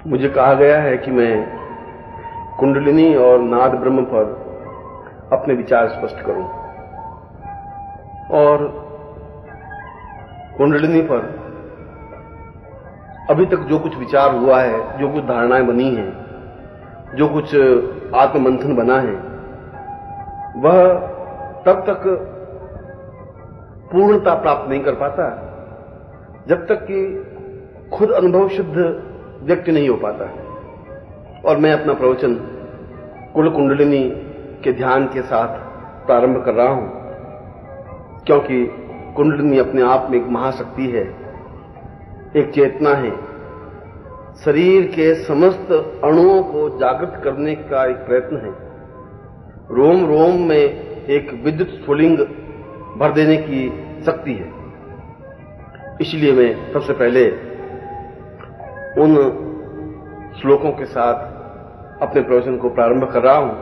मुझे कहा गया है कि मैं कुंडलिनी और नाद ब्रह्म पर अपने विचार स्पष्ट करूं और कुंडलिनी पर अभी तक जो कुछ विचार हुआ है, जो कुछ धारणाएं बनी हैं, जो कुछ आत्ममंथन बना है, वह तब तक पूर्णता प्राप्त नहीं कर पाता जब तक कि खुद अनुभव शुद्ध व्यक्ति नहीं हो पाता। और मैं अपना प्रवचन कुल कुंडलिनी के ध्यान के साथ प्रारंभ कर रहा हूं, क्योंकि कुंडलिनी अपने आप में एक महाशक्ति है, एक चेतना है, शरीर के समस्त अणुओं को जागृत करने का एक प्रयत्न है, रोम रोम में एक विद्युत स्फुलिंग भर देने की शक्ति है। इसलिए मैं सबसे पहले उन श्लोकों के साथ अपने प्रवचन को प्रारंभ कर रहा हूं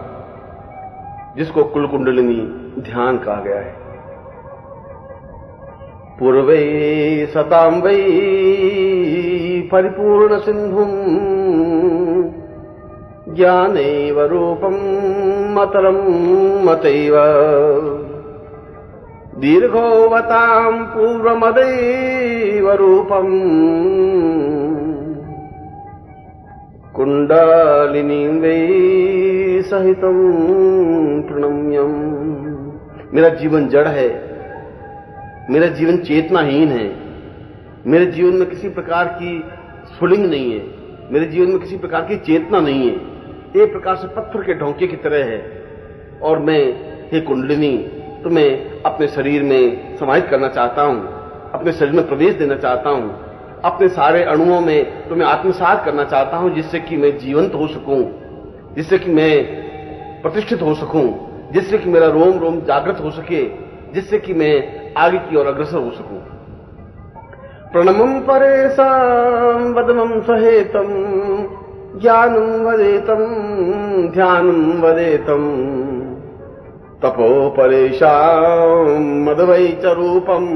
जिसको कुल कुंडलिनी ध्यान कहा गया है। पूर्वे सतां वै परिपूर्ण सिंधुम ज्ञानैव रूपं मतरं मतैव दीर्घोवतां पूर्वमदैव रूपम् कुंडलिनीं वै सहितं प्रणम्यम्। मेरा जीवन जड़ है, मेरा जीवन चेतनाहीन है, मेरे जीवन में किसी प्रकार की स्फुलिंग नहीं है, मेरे जीवन में किसी प्रकार की चेतना नहीं है, एक प्रकार से पत्थर के ढोंके की तरह है। और मैं, हे कुंडलिनी, तुम्हें अपने शरीर में समाहित करना चाहता हूं, अपने शरीर में प्रवेश देना चाहता हूं, अपने सारे अणुओं में तुम्हें आत्मसात करना चाहता हूं, जिससे कि मैं जीवंत हो सकूं, जिससे कि मैं प्रतिष्ठित हो सकूं, जिससे कि मेरा रोम रोम जागृत हो सके, जिससे कि मैं आगे की ओर अग्रसर हो सकूं। प्रणमं परेशां वदनं सहेतं ज्ञानं वदेतं ध्यानं वदेतं तपो परेशां मदवै च रूपम्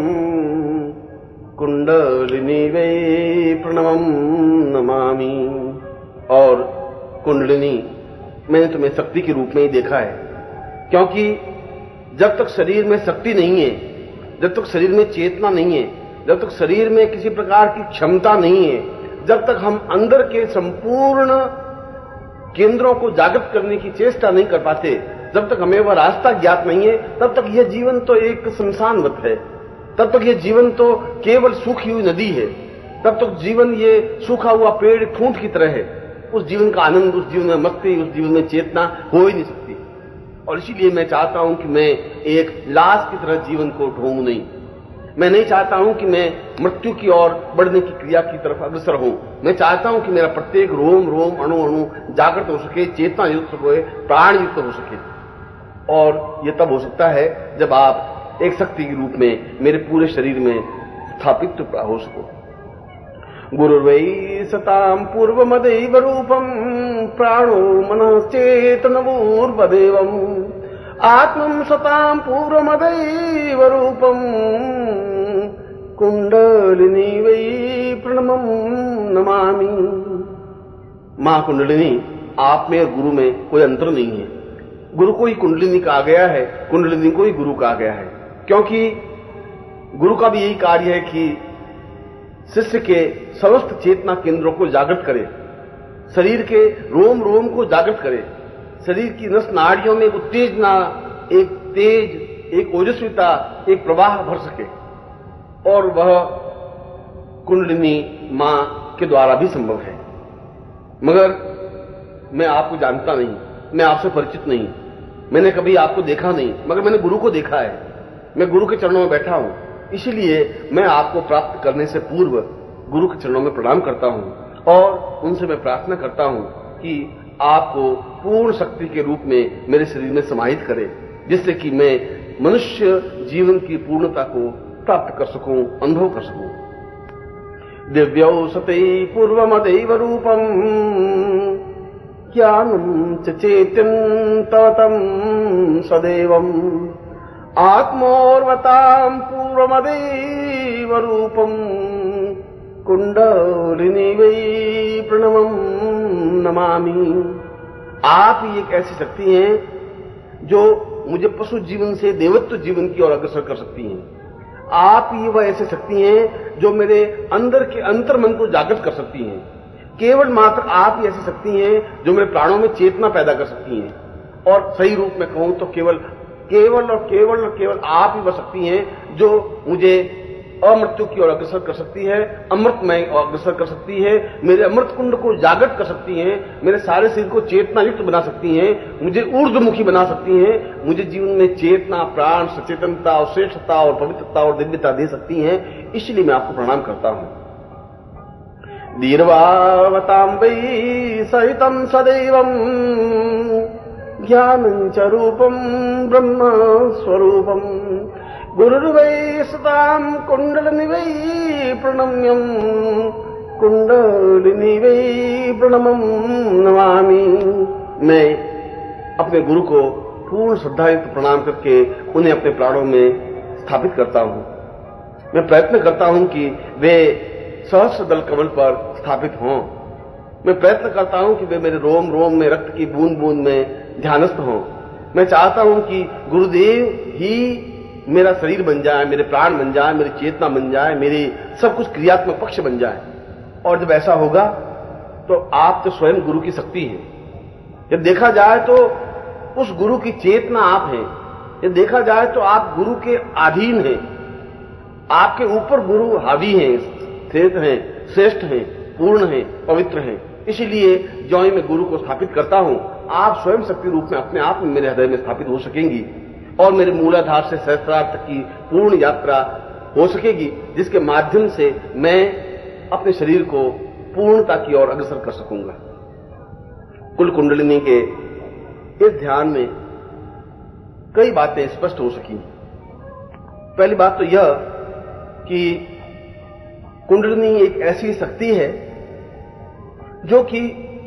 कुंडलिनी वै प्रणमं नमामि। और कुंडलिनी, मैंने तुम्हें शक्ति के रूप में ही देखा है, क्योंकि जब तक शरीर में शक्ति नहीं है, जब तक शरीर में चेतना नहीं है, जब तक शरीर में किसी प्रकार की क्षमता नहीं है, जब तक हम अंदर के संपूर्ण केंद्रों को जागृत करने की चेष्टा नहीं कर पाते, जब तक हमें वह रास्ता ज्ञात नहीं है, तब तक यह जीवन तो एक शमशानवत है, तब तक यह जीवन तो केवल सूखी हुई नदी है, तब तक जीवन ये सूखा हुआ पेड़ ठूंठ की तरह है। उस जीवन का आनंद, उस जीवन में मस्ती, उस जीवन में चेतना हो ही नहीं सकती। और इसीलिए मैं चाहता हूं कि मैं एक लाश की तरह जीवन को ढूंढूं नहीं। मैं नहीं चाहता हूं कि मैं मृत्यु की ओर बढ़ने की क्रिया की तरफ अग्रसर हूं। मैं चाहता हूं कि मेरा प्रत्येक रोम रोम अणु अणु जागृत हो सके, चेतना युक्त हो, प्राण युक्त हो सके। और यह तब हो सकता है जब आप एक शक्ति के रूप में मेरे पूरे शरीर में स्थापित हो सको। गुरुर्वै सतां पूर्वमदैव रूपं प्राणो मनः चेतनवूर्वदेवम् आत्मं सतां पूर्वमदैव रूपं कुंडलिनी वै प्रणमं नमामि। मां कुंडलिनी, आप में और गुरु में कोई अंतर नहीं है। गुरु को ही कुंडलिनी कहा गया है, कुंडलिनी को ही गुरु कहा गया है, क्योंकि गुरु का भी यही कार्य है कि शिष्य के समस्त चेतना केंद्रों को जागृत करे, शरीर के रोम रोम को जागृत करे, शरीर की नस नाड़ियों में एक उत्तेजना, एक तेज, एक ओजस्विता, एक प्रवाह भर सके। और वह कुंडलिनी मां के द्वारा भी संभव है। मगर मैं आपको जानता नहीं, मैं आपसे परिचित नहीं, मैंने कभी आपको देखा नहीं, मगर मैंने गुरु को देखा है। मैं गुरु के चरणों में बैठा हूं, इसीलिए मैं आपको प्राप्त करने से पूर्व गुरु के चरणों में प्रणाम करता हूं और उनसे मैं प्रार्थना करता हूं कि आपको पूर्ण शक्ति के रूप में मेरे शरीर में समाहित करें, जिससे कि मैं मनुष्य जीवन की पूर्णता को प्राप्त कर सकूं, अनुभव कर सकूं। दिव्यौषधै पूर्वमदैव रूपं ज्ञानं च चेत्यं तव तं सदैवम् आत्मोर्वतां पूर्वमदैव रूपं कुंडलिनी वै प्रणमम् नमामि। आप ही एक ऐसी शक्ति हैं जो मुझे पशु जीवन से देवत्व जीवन की ओर अग्रसर कर सकती हैं। आप ही वह ऐसी शक्ति हैं जो मेरे अंदर के अंतर्मन को जागृत कर सकती हैं। केवल मात्र आप ही ऐसी शक्ति हैं जो मेरे प्राणों में चेतना पैदा कर सकती हैं। और सही रूप में कहूं तो केवल आप ही वह शक्ति हैं जो मुझे अमृत्यु की ओर अग्रसर कर सकती है, अमृतमय अग्रसर कर सकती है, मेरे अमृत कुंड को जागृत कर सकती हैं, मेरे सारे शरीर को चेतना युक्त बना सकती हैं, मुझे ऊर्ध्वमुखी बना सकती हैं, मुझे जीवन में चेतना, प्राण, सचेतनता और श्रेष्ठता और पवित्रता और दिव्यता दे सकती हैं। इसलिए मैं आपको प्रणाम करता हूं। दीर्वावतां वै सहितं सदैवं ज्ञानं च रूपं ब्रह्म स्वरूपं गुरुर्वै सतां कुंडलिनी वै प्रणम्यं कुंडलिनी वै प्रणमं नमामि। मैं अपने गुरु को पूर्ण श्रद्धायुक्त प्रणाम करके उन्हें अपने प्राणों में स्थापित करता हूं। मैं प्रयत्न करता हूं कि वे सहस्र दल कमल पर स्थापित हों। मैं प्रयत्न करता हूं कि वे मेरे रोम रोम में, रक्त की बूंद बूंद में ध्यानस्थ हों। मैं चाहता हूं कि गुरुदेव ही मेरा शरीर बन जाए, मेरे प्राण बन जाए, मेरी चेतना बन जाए, मेरी सब कुछ क्रियात्मक पक्ष बन जाए। और जब ऐसा होगा तो आप तो स्वयं गुरु की शक्ति हैं। जब देखा जाए तो उस गुरु की चेतना आप हैं। जब देखा जाए तो आप गुरु के अधीन हैं, आपके ऊपर गुरु हावी हैं, श्रेष्ठ हैं, पूर्ण हैं, पवित्र हैं। इसलिए जो मैं गुरु को स्थापित करता हूं, आप स्वयं शक्ति रूप में अपने आप में मेरे हृदय में स्थापित हो सकेंगी और मेरे मूलाधार से सहस्त्रार्थ तक की पूर्ण यात्रा हो सकेगी, जिसके माध्यम से मैं अपने शरीर को पूर्णता की ओर अग्रसर कर सकूंगा। कुल कुंडलिनी के इस ध्यान में कई बातें स्पष्ट हो सकी। पहली बात तो यह कि कुंडलिनी एक ऐसी शक्ति है जो कि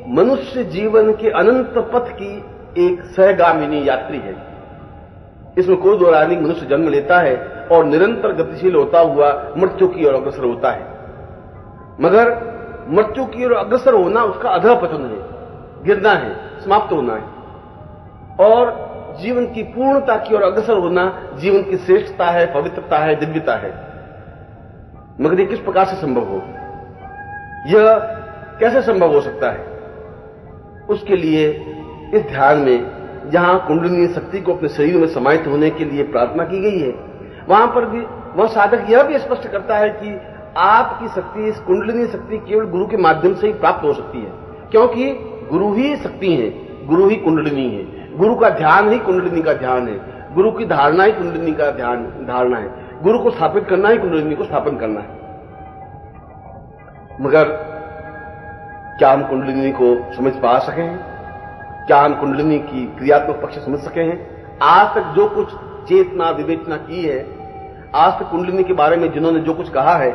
मनुष्य जीवन के अनंत पथ की एक सहगामिनी यात्री है। इसमें कोई दो राय नहीं, मनुष्य जन्म लेता है और निरंतर गतिशील होता हुआ मृत्यु की ओर अग्रसर होता है। मगर मृत्यु की ओर अग्रसर होना उसका अधःपतन है, गिरना है, समाप्त होना है। और जीवन की पूर्णता की ओर अग्रसर होना जीवन की श्रेष्ठता है, पवित्रता है, दिव्यता है। मगर ये किस प्रकार से संभव हो, यह कैसे संभव हो सकता है? उसके लिए इस ध्यान में जहां कुंडलिनी शक्ति को अपने शरीर में समाहित होने के लिए प्रार्थना की गई है, वहां पर भी वह साधक यह भी स्पष्ट करता है कि आपकी शक्ति, इस कुंडलिनी शक्ति केवल गुरु के माध्यम से ही प्राप्त हो सकती है, क्योंकि गुरु ही शक्ति है, गुरु ही कुंडलिनी है, गुरु का ध्यान ही कुंडलिनी का ध्यान है, गुरु की धारणा ही कुंडलिनी का धारणा है, गुरु को स्थापित करना ही कुंडलिनी को स्थापन करना है। मगर क्या हम कुंडलिनी को समझ पा सके हैं? क्या हम कुंडलिनी की क्रियात्मक पक्ष समझ सके हैं? आज तक जो कुछ चेतना विवेचना की है, आज तक कुंडलिनी के बारे में जिन्होंने जो कुछ कहा है,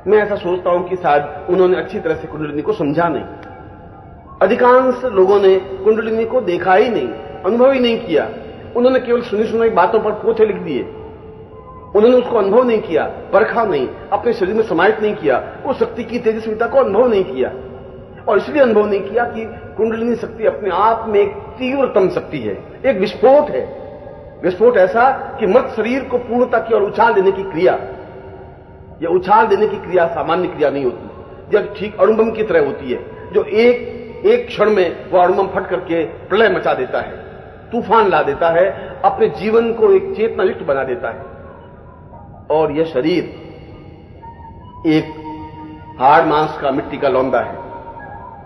मैं ऐसा सोचता हूं कि शायद उन्होंने अच्छी तरह से कुंडलिनी को समझा नहीं। अधिकांश लोगों ने कुंडलिनी को देखा ही नहीं, अनुभव ही नहीं किया। उन्होंने केवल सुनी सुनाई बातों पर पोथे लिख दिए। उन्होंने उसको अनुभव नहीं किया, परखा नहीं, अपने शरीर में समाहित नहीं किया, उस शक्ति की तेजस्विता को अनुभव नहीं किया। और इसलिए अनुभव नहीं किया कि कुंडलिनी शक्ति अपने आप में एक तीव्रतम शक्ति है, एक विस्फोट है। विस्फोट ऐसा कि मृत शरीर को पूर्णता की ओर उछाल देने की क्रिया, यह उछाल देने की क्रिया सामान्य क्रिया नहीं होती। यह ठीक अणुबम की तरह होती है, जो एक क्षण में वह अणुबम फट करके प्रलय मचा देता है, तूफान ला देता है, अपने जीवन को एक चेतना युक्त बना देता है। और यह शरीर एक हाड़ मांस का, मिट्टी का लौंदा है।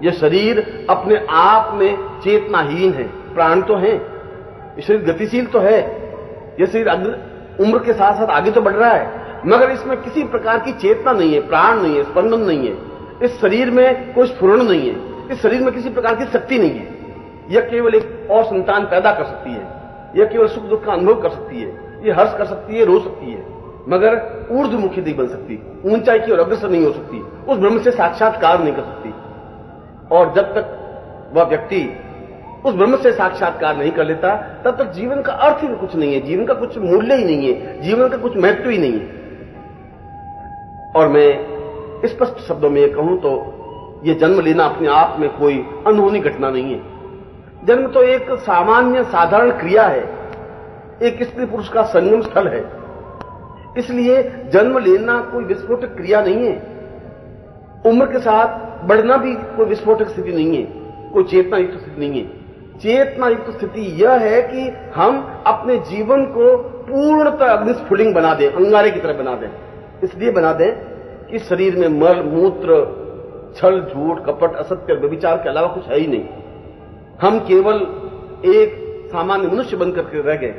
यह शरीर अपने आप में चेतनाहीन है। प्राण तो है, यह शरीर गतिशील तो है, यह शरीर उम्र के साथ साथ आगे तो बढ़ रहा है, मगर इसमें किसी प्रकार की चेतना नहीं है, प्राण नहीं है, स्पंदन नहीं है। इस शरीर में कोई स्फुरण नहीं है, इस शरीर में किसी प्रकार की शक्ति नहीं है। यह केवल एक और संतान पैदा कर सकती है, यह केवल सुख दुख का अनुभव कर सकती है, यह हर्ष कर सकती है, रो सकती है, मगर ऊर्ध्वमुखी नहीं बन सकती, ऊंचाई की ओर अग्रसर नहीं हो सकती, उस ब्रह्म से साक्षात्कार नहीं कर सकती। और जब तक वह व्यक्ति उस ब्रह्म से साक्षात्कार नहीं कर लेता, तब तक जीवन का अर्थ ही कुछ नहीं है, जीवन का कुछ मूल्य ही नहीं है, जीवन का कुछ महत्व ही नहीं है। और मैं स्पष्ट शब्दों में यह कहूं तो यह जन्म लेना अपने आप में कोई अनहोनी घटना नहीं है। जन्म तो एक सामान्य साधारण क्रिया है, एक स्त्री पुरुष का संगम स्थल है। इसलिए जन्म लेना कोई विस्फोटक क्रिया नहीं है। उम्र के साथ बढ़ना भी कोई विस्फोटक स्थिति नहीं है, कोई चेतना युक्त स्थिति नहीं है। चेतना युक्त स्थिति यह है कि हम अपने जीवन को पूर्णतः अग्निस्फुलिंग बना दें, अंगारे की तरह बना दें। इसलिए बना दें कि शरीर में मल मूत्र छल झूठ कपट असत्य व्यभिचार के अलावा कुछ है ही नहीं। हम केवल एक सामान्य मनुष्य बनकर के रह गए।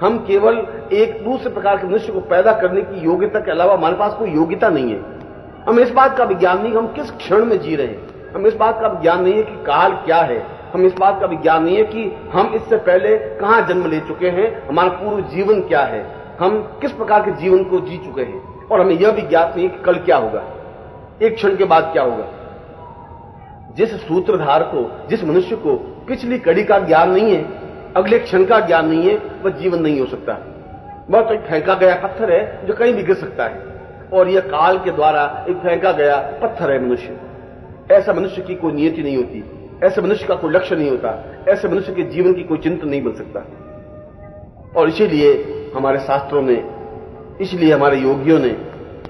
हम केवल एक दूसरे प्रकार के मनुष्य को पैदा करने की योग्यता के अलावा हमारे पास कोई योग्यता नहीं है। हम इस बात का विज्ञान नहीं, हम किस क्षण में जी रहे हैं। हम इस बात का विज्ञान नहीं है कि काल क्या है। हम इस बात का विज्ञान नहीं है कि हम इससे पहले कहां जन्म ले चुके हैं, हमारा पूर्व जीवन क्या है, हम किस प्रकार के जीवन को जी चुके हैं। और हमें यह भी ज्ञात नहीं है कि कल क्या होगा, एक क्षण के बाद क्या होगा। जिस सूत्रधार को, जिस मनुष्य को पिछली कड़ी का ज्ञान नहीं है, अगले क्षण का ज्ञान नहीं है, वह जीवन नहीं हो सकता। वह तो एक फेंका गया पत्थर है जो कहीं भी गिर सकता है, और यह काल के द्वारा एक फेंका गया पत्थर है मनुष्य। ऐसा मनुष्य की कोई नियति नहीं होती, ऐसे मनुष्य का कोई लक्ष्य नहीं होता, ऐसे मनुष्य के जीवन की कोई चिंतन नहीं बन सकता। और इसीलिए हमारे शास्त्रों ने, इसलिए हमारे योगियों ने,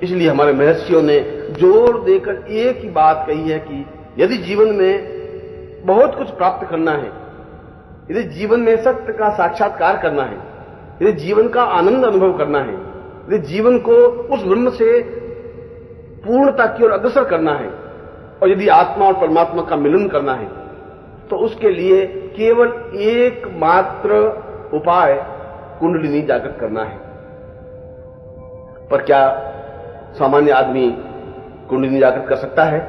इसलिए हमारे महर्षियों ने जोर देकर एक ही बात कही है कि यदि जीवन में बहुत कुछ प्राप्त करना है, यदि जीवन में सत्य का साक्षात्कार करना है, यदि जीवन का आनंद अनुभव करना है, यदि जीवन को उस ब्रह्म से पूर्णता की ओर अग्रसर करना है, और यदि आत्मा और परमात्मा का मिलन करना है, तो उसके लिए केवल एकमात्र उपाय कुंडलिनी जागृत करना है। पर क्या सामान्य आदमी कुंडलिनी जागृत कर सकता है?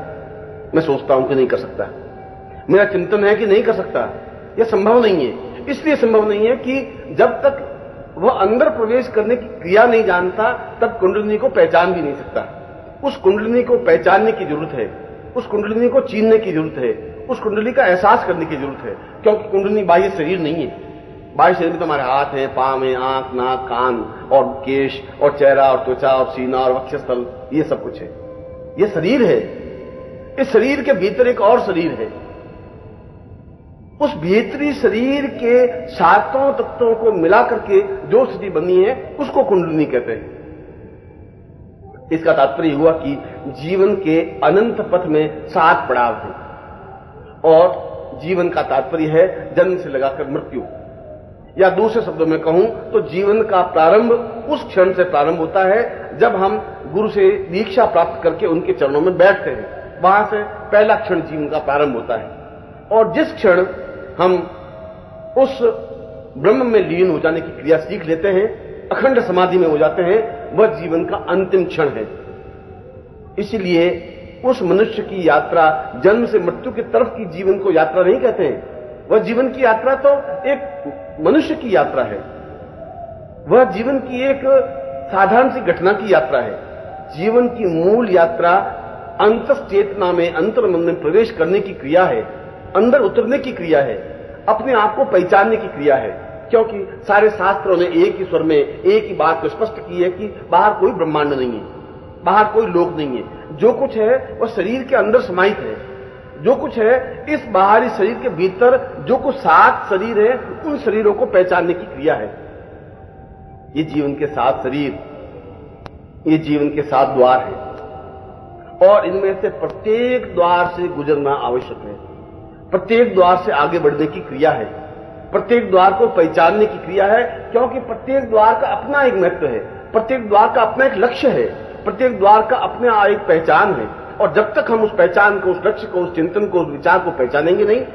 मैं सोचता हूं कि नहीं कर सकता। मेरा चिंतन है कि नहीं कर सकता। यह संभव नहीं है। इसलिए संभव नहीं है कि जब तक वह अंदर प्रवेश करने की क्रिया नहीं जानता, तब कुंडलिनी को पहचान भी नहीं सकता। उस कुंडलिनी को पहचानने की जरूरत है, उस कुंडलिनी को चीनने की जरूरत है, उस कुंडली का एहसास करने की जरूरत है। क्योंकि कुंडलिनी बाह्य शरीर नहीं है। बाह्य शरीर में तो हमारे हाथ हैं, पांव हैं, आंख नाक कान और केश और चेहरा और त्वचा और सीना और वक्षस्थल, ये सब कुछ है। ये शरीर है। इस शरीर के भीतर एक और शरीर है। उस भीतरी शरीर के सातों तत्वों को मिलाकर के जो स्थिति बनी है, उसको कुंडलिनी कहते हैं। इसका तात्पर्य हुआ कि जीवन के अनंत पथ में 7 पड़ाव हैं, और जीवन का तात्पर्य है जन्म से लगाकर मृत्यु। या दूसरे शब्दों में कहूं तो जीवन का प्रारंभ उस क्षण से प्रारंभ होता है जब हम गुरु से दीक्षा प्राप्त करके उनके चरणों में बैठते हैं। वहां से पहला क्षण जीवन का प्रारंभ होता है। और जिस क्षण हम उस ब्रह्म में लीन हो जाने की क्रिया सीख लेते हैं, अखंड समाधि में हो जाते हैं, वह जीवन का अंतिम क्षण है। इसलिए उस मनुष्य की यात्रा जन्म से मृत्यु की तरफ की जीवन को यात्रा नहीं कहते हैं। वह जीवन की यात्रा तो एक मनुष्य की यात्रा है। वह जीवन की एक साधारण सी घटना की यात्रा है। जीवन की मूल यात्रा अंतश्चेतना में, अंतर्मन में प्रवेश करने की क्रिया है, अंदर उतरने की क्रिया है, अपने आप को पहचानने की क्रिया है। क्योंकि सारे शास्त्रों ने एक ही स्वर में एक ही बात को स्पष्ट की है कि बाहर कोई ब्रह्मांड नहीं है, बाहर कोई लोक नहीं है। जो कुछ है वह शरीर के अंदर समाहित है। जो कुछ है इस बाहरी शरीर के भीतर, जो कुछ 7 शरीर है, उन शरीरों को पहचानने की क्रिया है। ये जीवन के 7 शरीर, ये जीवन के 7 द्वार हैं, और इनमें से प्रत्येक द्वार से गुजरना आवश्यक है। प्रत्येक द्वार से आगे बढ़ने की क्रिया है, प्रत्येक द्वार को पहचानने की क्रिया है। क्योंकि प्रत्येक द्वार का अपना एक महत्व है, प्रत्येक द्वार का अपना एक लक्ष्य है, प्रत्येक द्वार का अपना एक पहचान है। और जब तक हम उस पहचान को, उस लक्ष्य को, उस चिंतन को, उस विचार को पहचानेंगे नहीं,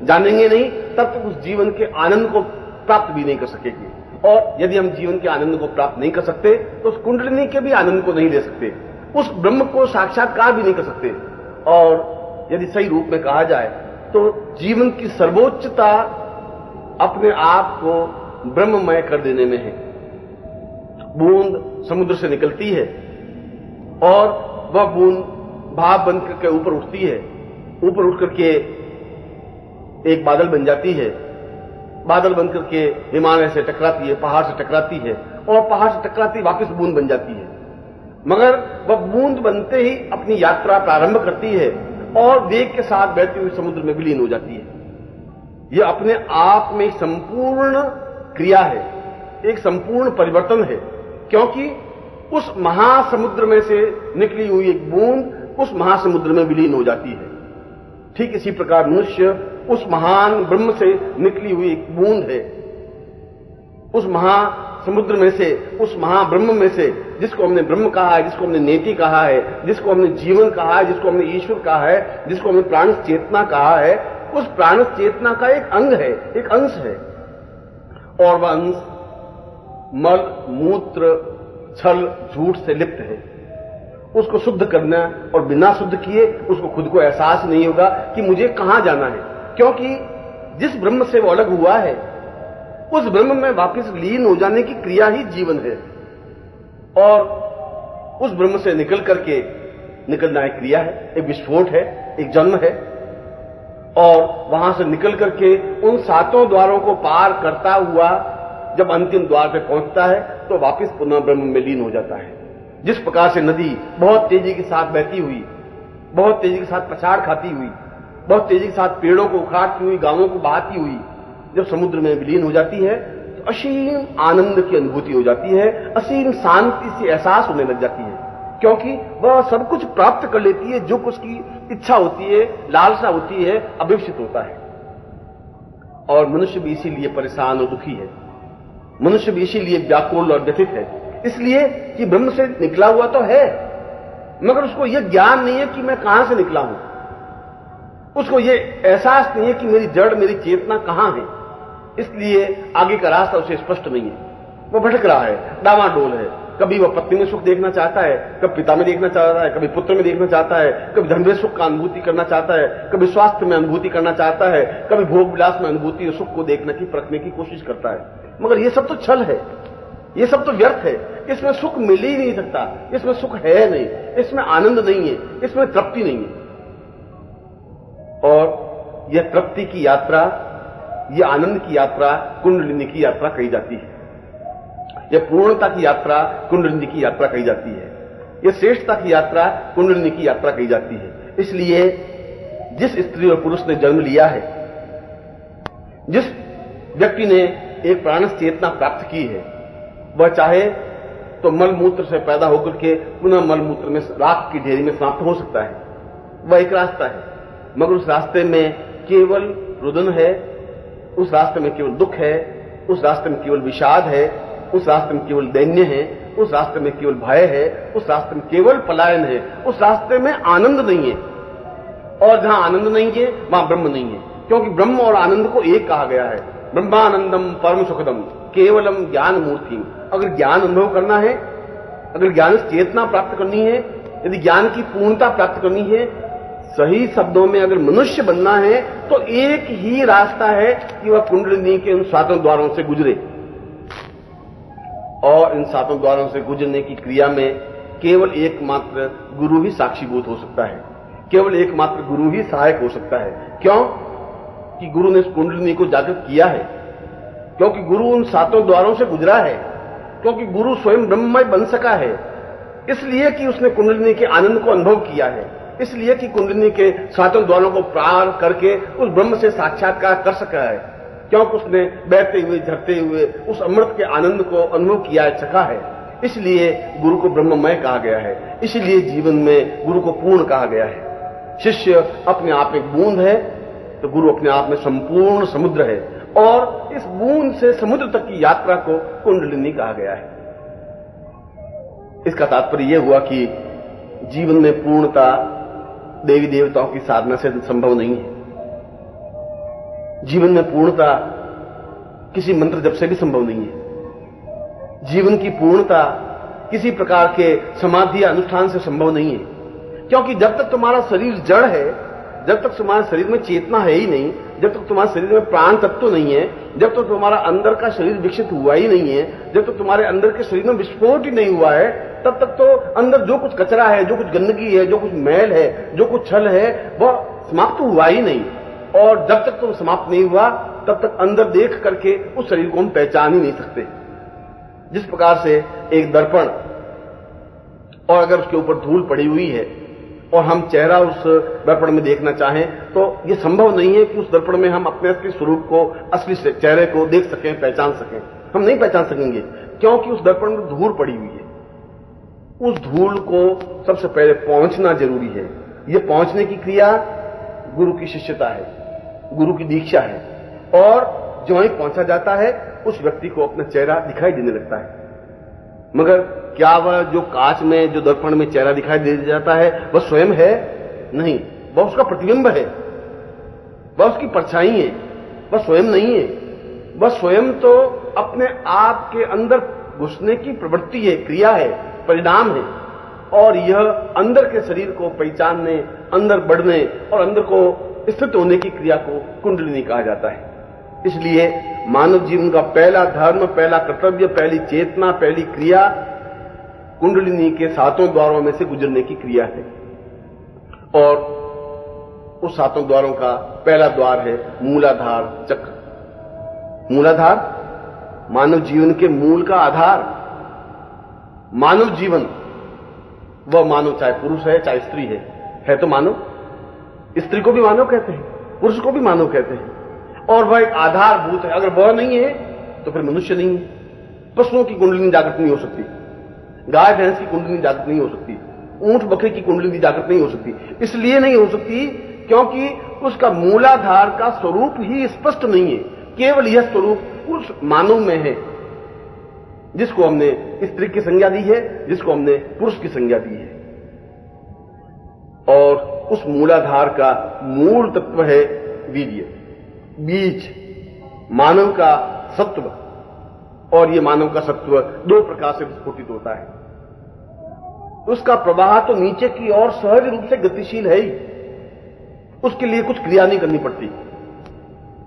जानेंगे नहीं, तब तक उस जीवन के आनंद को प्राप्त भी नहीं कर सकेंगे। और यदि हम जीवन के आनंद को प्राप्त नहीं कर सकते, तो उस कुंडलिनी के भी आनंद को नहीं ले सकते, उस ब्रह्म को साक्षात्कार भी नहीं कर सकते। और यदि सही रूप में कहा जाए तो जीवन की सर्वोच्चता अपने आप को ब्रह्ममय कर देने में है। बूंद समुद्र से निकलती है और वह बूंद भाप बन करके ऊपर उठती है, ऊपर उठ करके एक बादल बन जाती है, बादल बन करके हिमालय से टकराती है, पहाड़ से टकराती है, और पहाड़ से टकराती वापस बूंद बन जाती है। मगर वह बूंद बनते ही अपनी यात्रा प्रारंभ करती है और वेग के साथ बहती हुई समुद्र में विलीन हो जाती है। यह अपने आप में एक संपूर्ण क्रिया है, एक संपूर्ण परिवर्तन है, क्योंकि उस महासमुद्र में से निकली हुई एक बूंद उस महासमुद्र में विलीन हो जाती है। ठीक इसी प्रकार मनुष्य उस महान ब्रह्म से निकली हुई एक बूंद है, उस महासमुद्र में से, उस महाब्रह्म में से, जिसको हमने ब्रह्म कहा है, जिसको हमने नेति कहा है, जिसको हमने जीवन कहा है, जिसको हमने ईश्वर कहा है, जिसको हमने प्राण चेतना कहा है, उस प्राण चेतना का एक अंग है, एक अंश है। और वह अंश मल मूत्र छल झूठ से लिप्त है। उसको शुद्ध करना और बिना शुद्ध किए उसको खुद को एहसास नहीं होगा कि मुझे कहां जाना है, क्योंकि जिस ब्रह्म से वो अलग हुआ है उस ब्रह्म में वापस लीन हो जाने की क्रिया ही जीवन है। और उस ब्रह्म से निकल करके निकलना एक क्रिया है, एक विस्फोट है, एक जन्म है। और वहां से निकल करके उन सातों द्वारों को पार करता हुआ जब अंतिम द्वार पे पहुंचता है तो वापस पुनः ब्रह्म में लीन हो जाता है। जिस प्रकार से नदी बहुत तेजी के साथ बहती हुई, बहुत तेजी के साथ पछाड़ खाती हुई, बहुत तेजी के साथ पेड़ों को उखाड़ती हुई, गांवों को बहाती हुई जब समुद्र में विलीन हो जाती है तो असीम आनंद की अनुभूति हो जाती है, असीम शांति से एहसास होने लग जाती है, क्योंकि वह सब कुछ प्राप्त कर लेती है जो कुछ की इच्छा होती है, लालसा होती है, अभिप्सित होता है। और मनुष्य भी इसीलिए परेशान और दुखी है, मनुष्य भी इसीलिए व्याकुल और व्यथित है, इसलिए कि ब्रह्म से निकला हुआ तो है मगर उसको यह ज्ञान नहीं है कि मैं कहां से निकला हूं, उसको यह एहसास नहीं है कि मेरी जड़, मेरी चेतना कहां है, इसलिए आगे का रास्ता उसे स्पष्ट नहीं है। वो भटक रहा है, डामाडोल है, कभी वह पत्नी में सुख देखना चाहता है, कभी पिता में देखना चाहता है, कभी पुत्र में देखना चाहता है, कभी धन में सुख का अनुभूति करना चाहता है, कभी स्वास्थ्य में अनुभूति करना चाहता है, कभी भोग विलास में अनुभूति और सुख को देखने की परखने की कोशिश करता है। मगर ये सब तो छल है, ये सब तो व्यर्थ है, इसमें सुख मिल ही नहीं सकता, इसमें सुख है नहीं, इसमें आनंद नहीं है, इसमें तृप्ति नहीं है। और यह तृप्ति की यात्रा, यह आनंद की यात्रा कुंडलिनी की यात्रा कही जाती है, यह पूर्णता की यात्रा कुंडलिनी की यात्रा कही जाती है, यह श्रेष्ठता की यात्रा कुंडलिनी की यात्रा कही जाती है। इसलिए जिस स्त्री और पुरुष ने जन्म लिया है, जिस व्यक्ति ने एक प्राण चेतना प्राप्त की है, वह चाहे तो मलमूत्र से पैदा होकर के पुनः मलमूत्र में राख की ढेरी में समाप्त हो सकता है, वह एक रास्ता है। मगर उस रास्ते में केवल रुदन है, उस रास्ते में केवल दुख है, उस रास्ते में केवल विषाद है, उस रास्ते में केवल दैन्य है, उस रास्ते में केवल भय है, उस रास्ते में केवल पलायन है, उस रास्ते में आनंद नहीं है। और जहां आनंद नहीं है वहां ब्रह्म नहीं है, क्योंकि ब्रह्म और आनंद को एक कहा गया है। ब्रह्मानंदम परम सुखदम केवलम ज्ञान मूर्ति। अगर ज्ञान अनुभव करना है, अगर ज्ञान चेतना प्राप्त करनी है, यदि ज्ञान की पूर्णता प्राप्त करनी है, सही शब्दों में अगर मनुष्य बनना है तो एक ही रास्ता है कि वह कुंडलिनी के उन सातों द्वारों से गुजरे। और इन सातों द्वारों से गुजरने की क्रिया में केवल एकमात्र गुरु ही साक्षीभूत हो सकता है, केवल एकमात्र गुरु ही सहायक हो सकता है। क्यों कि गुरु ने इस कुंडलिनी को जागृत किया है, क्योंकि गुरु उन सातों द्वारों से गुजरा है, क्योंकि गुरु स्वयं ब्रह्ममय बन सका है, इसलिए कि उसने कुंडलिनी के आनंद को अनुभव किया है, इसलिए कि कुंडलिनी के सातों द्वारों को पार करके उस ब्रह्म से साक्षात्कार कर सका है, क्योंकि उसने बहते हुए झरते हुए उस अमृत के आनंद को अनुभव किया है, चखा है। इसलिए गुरु को ब्रह्ममय कहा गया है, इसलिए जीवन में गुरु को पूर्ण कहा गया है। शिष्य अपने आप एक बूंद है तो गुरु अपने आप में संपूर्ण समुद्र है, और इस बूंद से समुद्र तक की यात्रा को कुंडलिनी कहा गया है। इसका तात्पर्य यह हुआ कि जीवन में पूर्णता देवी देवताओं की साधना से संभव नहीं है, जीवन में पूर्णता किसी मंत्र जप से भी संभव नहीं है, जीवन की पूर्णता किसी प्रकार के समाधि या अनुष्ठान से संभव नहीं है। क्योंकि जब तक तुम्हारा शरीर जड़ है, जब तक तुम्हारे शरीर में चेतना है ही नहीं, जब तक तुम्हारे शरीर में प्राण तत्व नहीं है, जब तक तुम्हारा अंदर का शरीर विकसित हुआ ही नहीं है, जब तक तुम्हारे अंदर के शरीर में विस्फोट ही नहीं हुआ है, तब तक तो अंदर जो कुछ कचरा है, जो कुछ गंदगी है, जो कुछ मैल है, जो कुछ छल है, वह समाप्त हुआ ही नहीं। और जब तक तो समाप्त नहीं हुआ तब तक अंदर देख करके उस शरीर को हम पहचान ही नहीं सकते। जिस प्रकार से एक दर्पण, और अगर उसके ऊपर धूल पड़ी हुई है और हम चेहरा उस दर्पण में देखना चाहें तो यह संभव नहीं है कि उस दर्पण में हम अपने असली स्वरूप को, असली चेहरे को देख सकें, पहचान सकें। हम नहीं पहचान सकेंगे, क्योंकि उस दर्पण में धूल पड़ी हुई है। उस धूल को सबसे पहले पहुंचना जरूरी है। यह पहुंचने की क्रिया गुरु की शिष्यता है, गुरु की दीक्षा है, और जो ही पहुंचा जाता है उस व्यक्ति को अपना चेहरा दिखाई देने लगता है। मगर क्या वह जो कांच में, जो दर्पण में चेहरा दिखाई दे जाता है, वह स्वयं है? नहीं, वह उसका प्रतिबिंब है, वह उसकी परछाई है, वह स्वयं नहीं है। वह स्वयं तो अपने आप के अंदर घुसने की प्रवृत्ति है, क्रिया है, परिणाम है, और यह अंदर के शरीर को पहचानने, अंदर बढ़ने और अंदर को स्थित होने की क्रिया को कुंडलिनी कहा जाता है। इसलिए मानव जीवन का पहला धर्म, पहला कर्तव्य, पहली चेतना, पहली क्रिया कुंडलिनी के 7 द्वारों में से गुजरने की क्रिया है। और उस 7 द्वारों का पहला द्वार है मूलाधार चक्र। मूलाधार मानव जीवन के मूल का आधार। मानव जीवन, वह मानव चाहे पुरुष है चाहे स्त्री है तो मानव। स्त्री को भी मानव कहते हैं, पुरुष को भी मानव कहते हैं, और वह एक आधारभूत है। अगर वह नहीं है तो फिर मनुष्य नहीं है। पशुओं की कुंडलिनी जागृत नहीं हो सकती, गाय भैंस की कुंडलिनी जागृत नहीं हो सकती, ऊंट बकरी की कुंडलिनी जागृत नहीं हो सकती। इसलिए नहीं हो सकती क्योंकि उसका मूलाधार का स्वरूप ही स्पष्ट नहीं है। केवल यह स्वरूप उस मानव में है जिसको हमने स्त्री की संज्ञा दी है, जिसको हमने पुरुष की संज्ञा दी है। और उस मूलाधार का मूल तत्व है वीर्य, बीज, मानव का सत्व। और यह मानव का सत्व 2 प्रकार से विस्फोटित होता है। उसका प्रवाह तो नीचे की ओर सहज रूप से गतिशील है ही, उसके लिए कुछ क्रिया नहीं करनी पड़ती,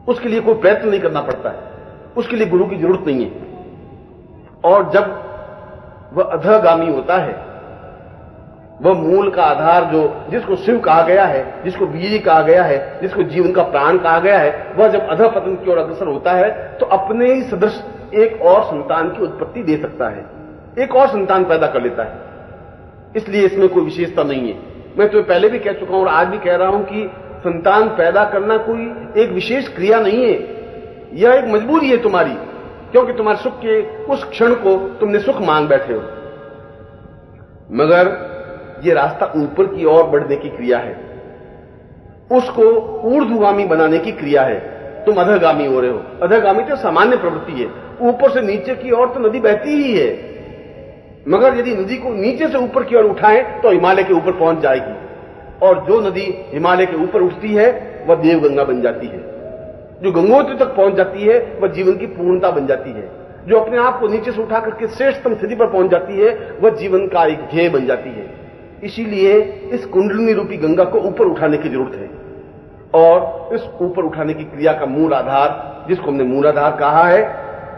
उसके लिए कोई प्रयत्न नहीं करना पड़ता है, उसके लिए गुरु की जरूरत नहीं है। और जब वह अधगामी होता है, वह मूल का आधार जो, जिसको शिव कहा गया है, जिसको बीज कहा गया है, जिसको जीवन का प्राण कहा गया है, वह जब अधः पतन की ओर अग्रसर होता है तो अपने ही सदृश एक और संतान की उत्पत्ति दे सकता है, एक और संतान पैदा कर लेता है। इसलिए इसमें कोई विशेषता नहीं है। मैं तो पहले भी कह चुका हूं और आज भी कह रहा हूं कि संतान पैदा करना कोई एक विशेष क्रिया नहीं है, यह एक मजबूरी है तुम्हारी, क्योंकि तुम्हारे सुख के उस क्षण को तुमने सुख मान बैठे हो। मगर यह रास्ता ऊपर की ओर बढ़ने की क्रिया है, उसको ऊर्ध्वगामी बनाने की क्रिया है। तुम अधगामी हो रहे हो। अधगामी तो सामान्य प्रवृत्ति है, ऊपर से नीचे की ओर तो नदी बहती ही है, मगर यदि नदी को नीचे से ऊपर की ओर उठाएं तो हिमालय के ऊपर पहुंच जाएगी। और जो नदी हिमालय के ऊपर उठती है वह देवगंगा बन जाती है। जो गंगोत्री तक पहुंच जाती है वह जीवन की पूर्णता बन जाती है। जो अपने आप को नीचे से उठा करके श्रेष्ठतम स्थिति पर पहुंच जाती है वह जीवन का एक ध्येय बन जाती है। इसीलिए इस कुंडलिनी रूपी गंगा को ऊपर उठाने की जरूरत है। और इस ऊपर उठाने की क्रिया का मूल आधार, जिसको हमने मूलाधार कहा है,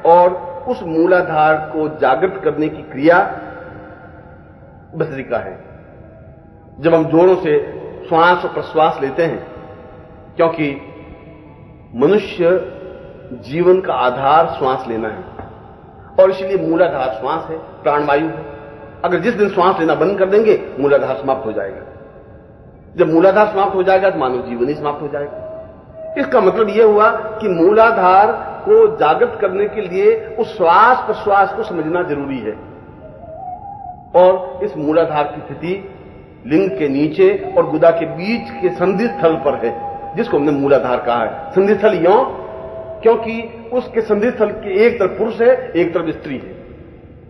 और उस मूलाधार को जागृत करने की क्रिया भस्त्रिका है। जब हम जोरों से श्वास और प्रश्वास लेते हैं, क्योंकि मनुष्य जीवन का आधार श्वास लेना है, और इसलिए मूलाधार श्वास है, प्राणवायु है। अगर जिस दिन श्वास लेना बंद कर देंगे मूलाधार समाप्त हो जाएगा। जब मूलाधार समाप्त हो जाएगा तो मानव जीवन ही समाप्त हो जाएगा। इसका मतलब यह हुआ कि मूलाधार को जागृत करने के लिए उस श्वास प्रश्वास को समझना जरूरी है। और इस मूलाधार की स्थिति लिंग के नीचे और गुदा के बीच के संधि स्थल पर है, जिसको हमने मूलाधार कहा है। संधि स्थल यों क्योंकि उसके संधि स्थल के एक तरफ पुरुष है, एक तरफ स्त्री है,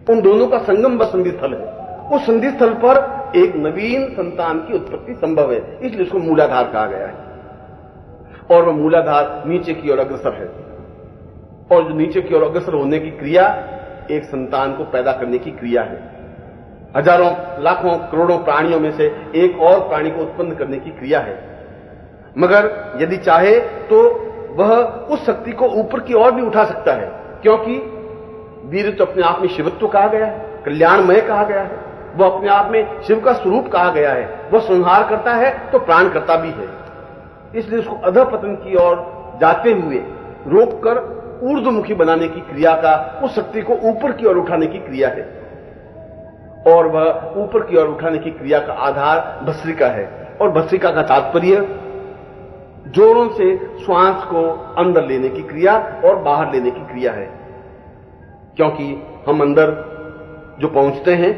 उन दोनों का संगम व संधि स्थल है। उस संधि स्थल पर एक नवीन संतान की उत्पत्ति संभव है, इसलिए उसको मूलाधार कहा गया है। और वह मूलाधार नीचे की ओर अग्रसर है, और जो नीचे की ओर अग्रसर होने की क्रिया एक संतान को पैदा करने की क्रिया है। हजारों लाखों करोड़ों प्राणियों में से एक और प्राणी को उत्पन्न करने की क्रिया है। मगर यदि चाहे तो वह उस शक्ति को ऊपर की ओर भी उठा सकता है, क्योंकि वीर तो अपने आप में शिवत्व कहा गया है, कल्याणमय कहा गया है, वह अपने आप में शिव का स्वरूप कहा गया है। वह संहार करता है तो प्राण करता भी है। इसलिए उसको अधः पतन की ओर जाते हुए रोककर ऊर्ध्वमुखी बनाने की क्रिया का, उस शक्ति को ऊपर की ओर उठाने की क्रिया है। और वह ऊपर की ओर उठाने की क्रिया का आधार भस्त्रिका है। और भस्त्रिका का तात्पर्य जोरों से श्वास को अंदर लेने की क्रिया और बाहर लेने की क्रिया है। क्योंकि हम अंदर जो पहुंचते हैं,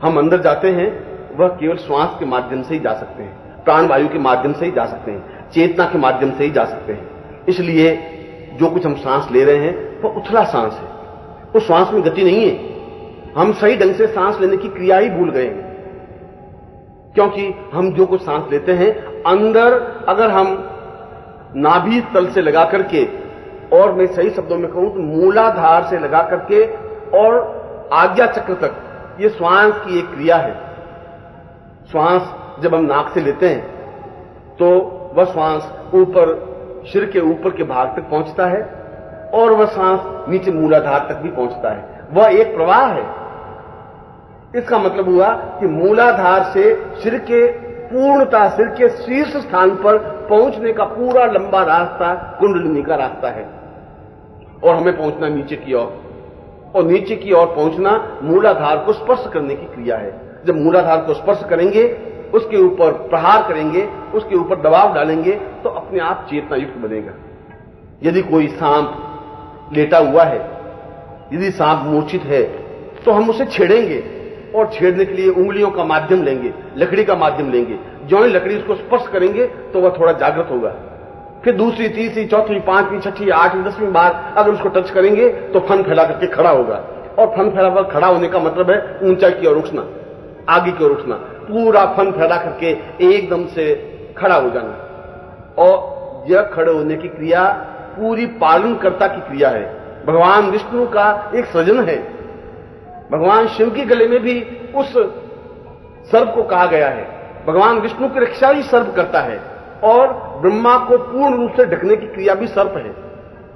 हम अंदर जाते हैं, वह केवल श्वास के माध्यम से ही जा सकते हैं, प्राणवायु के माध्यम से ही जा सकते हैं, चेतना के माध्यम से ही जा सकते हैं। इसलिए जो कुछ हम सांस ले रहे हैं वह उथला सांस है, उस श्वास में गति नहीं है। हम सही ढंग से सांस लेने की क्रिया ही भूल गए हैं। क्योंकि हम जो कुछ सांस लेते हैं अंदर, अगर हम नाभि तल से लगा करके, और मैं सही शब्दों में कहूं तो मूलाधार से लगा करके और आज्ञा चक्र तक, ये श्वास की एक क्रिया है। श्वास जब हम नाक से लेते हैं तो वह श्वास ऊपर, सिर के ऊपर के भाग तक पहुंचता है और वह सांस नीचे मूलाधार तक भी पहुंचता है। वह एक प्रवाह है। इसका मतलब हुआ कि मूलाधार से सिर के पूर्णता, सिर के शीर्ष स्थान पर पहुंचने का पूरा लंबा रास्ता कुंडलिनी का रास्ता है। और हमें पहुंचना नीचे की ओर, और नीचे की ओर पहुंचना मूलाधार को स्पर्श करने की क्रिया है। जब मूलाधार को स्पर्श करेंगे, उसके ऊपर प्रहार करेंगे, उसके ऊपर दबाव डालेंगे, तो अपने आप चेतना युक्त बनेगा। यदि कोई सांप लेटा हुआ है, यदि सांप मूर्छित है, तो हम उसे छेड़ेंगे, और छेड़ने के लिए उंगलियों का माध्यम लेंगे, लकड़ी का माध्यम लेंगे। जो ही लकड़ी उसको स्पर्श करेंगे तो वह थोड़ा जागृत होगा। फिर दूसरी, तीसरी, चौथी, पांचवी, छठी, आठवीं, 10वीं बार अगर उसको टच करेंगे तो फन फैला करके खड़ा होगा। और फन फैला कर खड़ा होने का मतलब है ऊंचाई की ओर उठना, आगे की ओर उठना, पूरा फन फैला करके एकदम से खड़ा हो जाना। और यह खड़े होने की क्रिया पूरी पालनकर्ता की क्रिया है। भगवान विष्णु का एक सृजन है। भगवान शिव के गले में भी उस सर्प को कहा गया है। भगवान विष्णु की रक्षा ही सर्प करता है, और ब्रह्मा को पूर्ण रूप से ढकने की क्रिया भी सर्प है।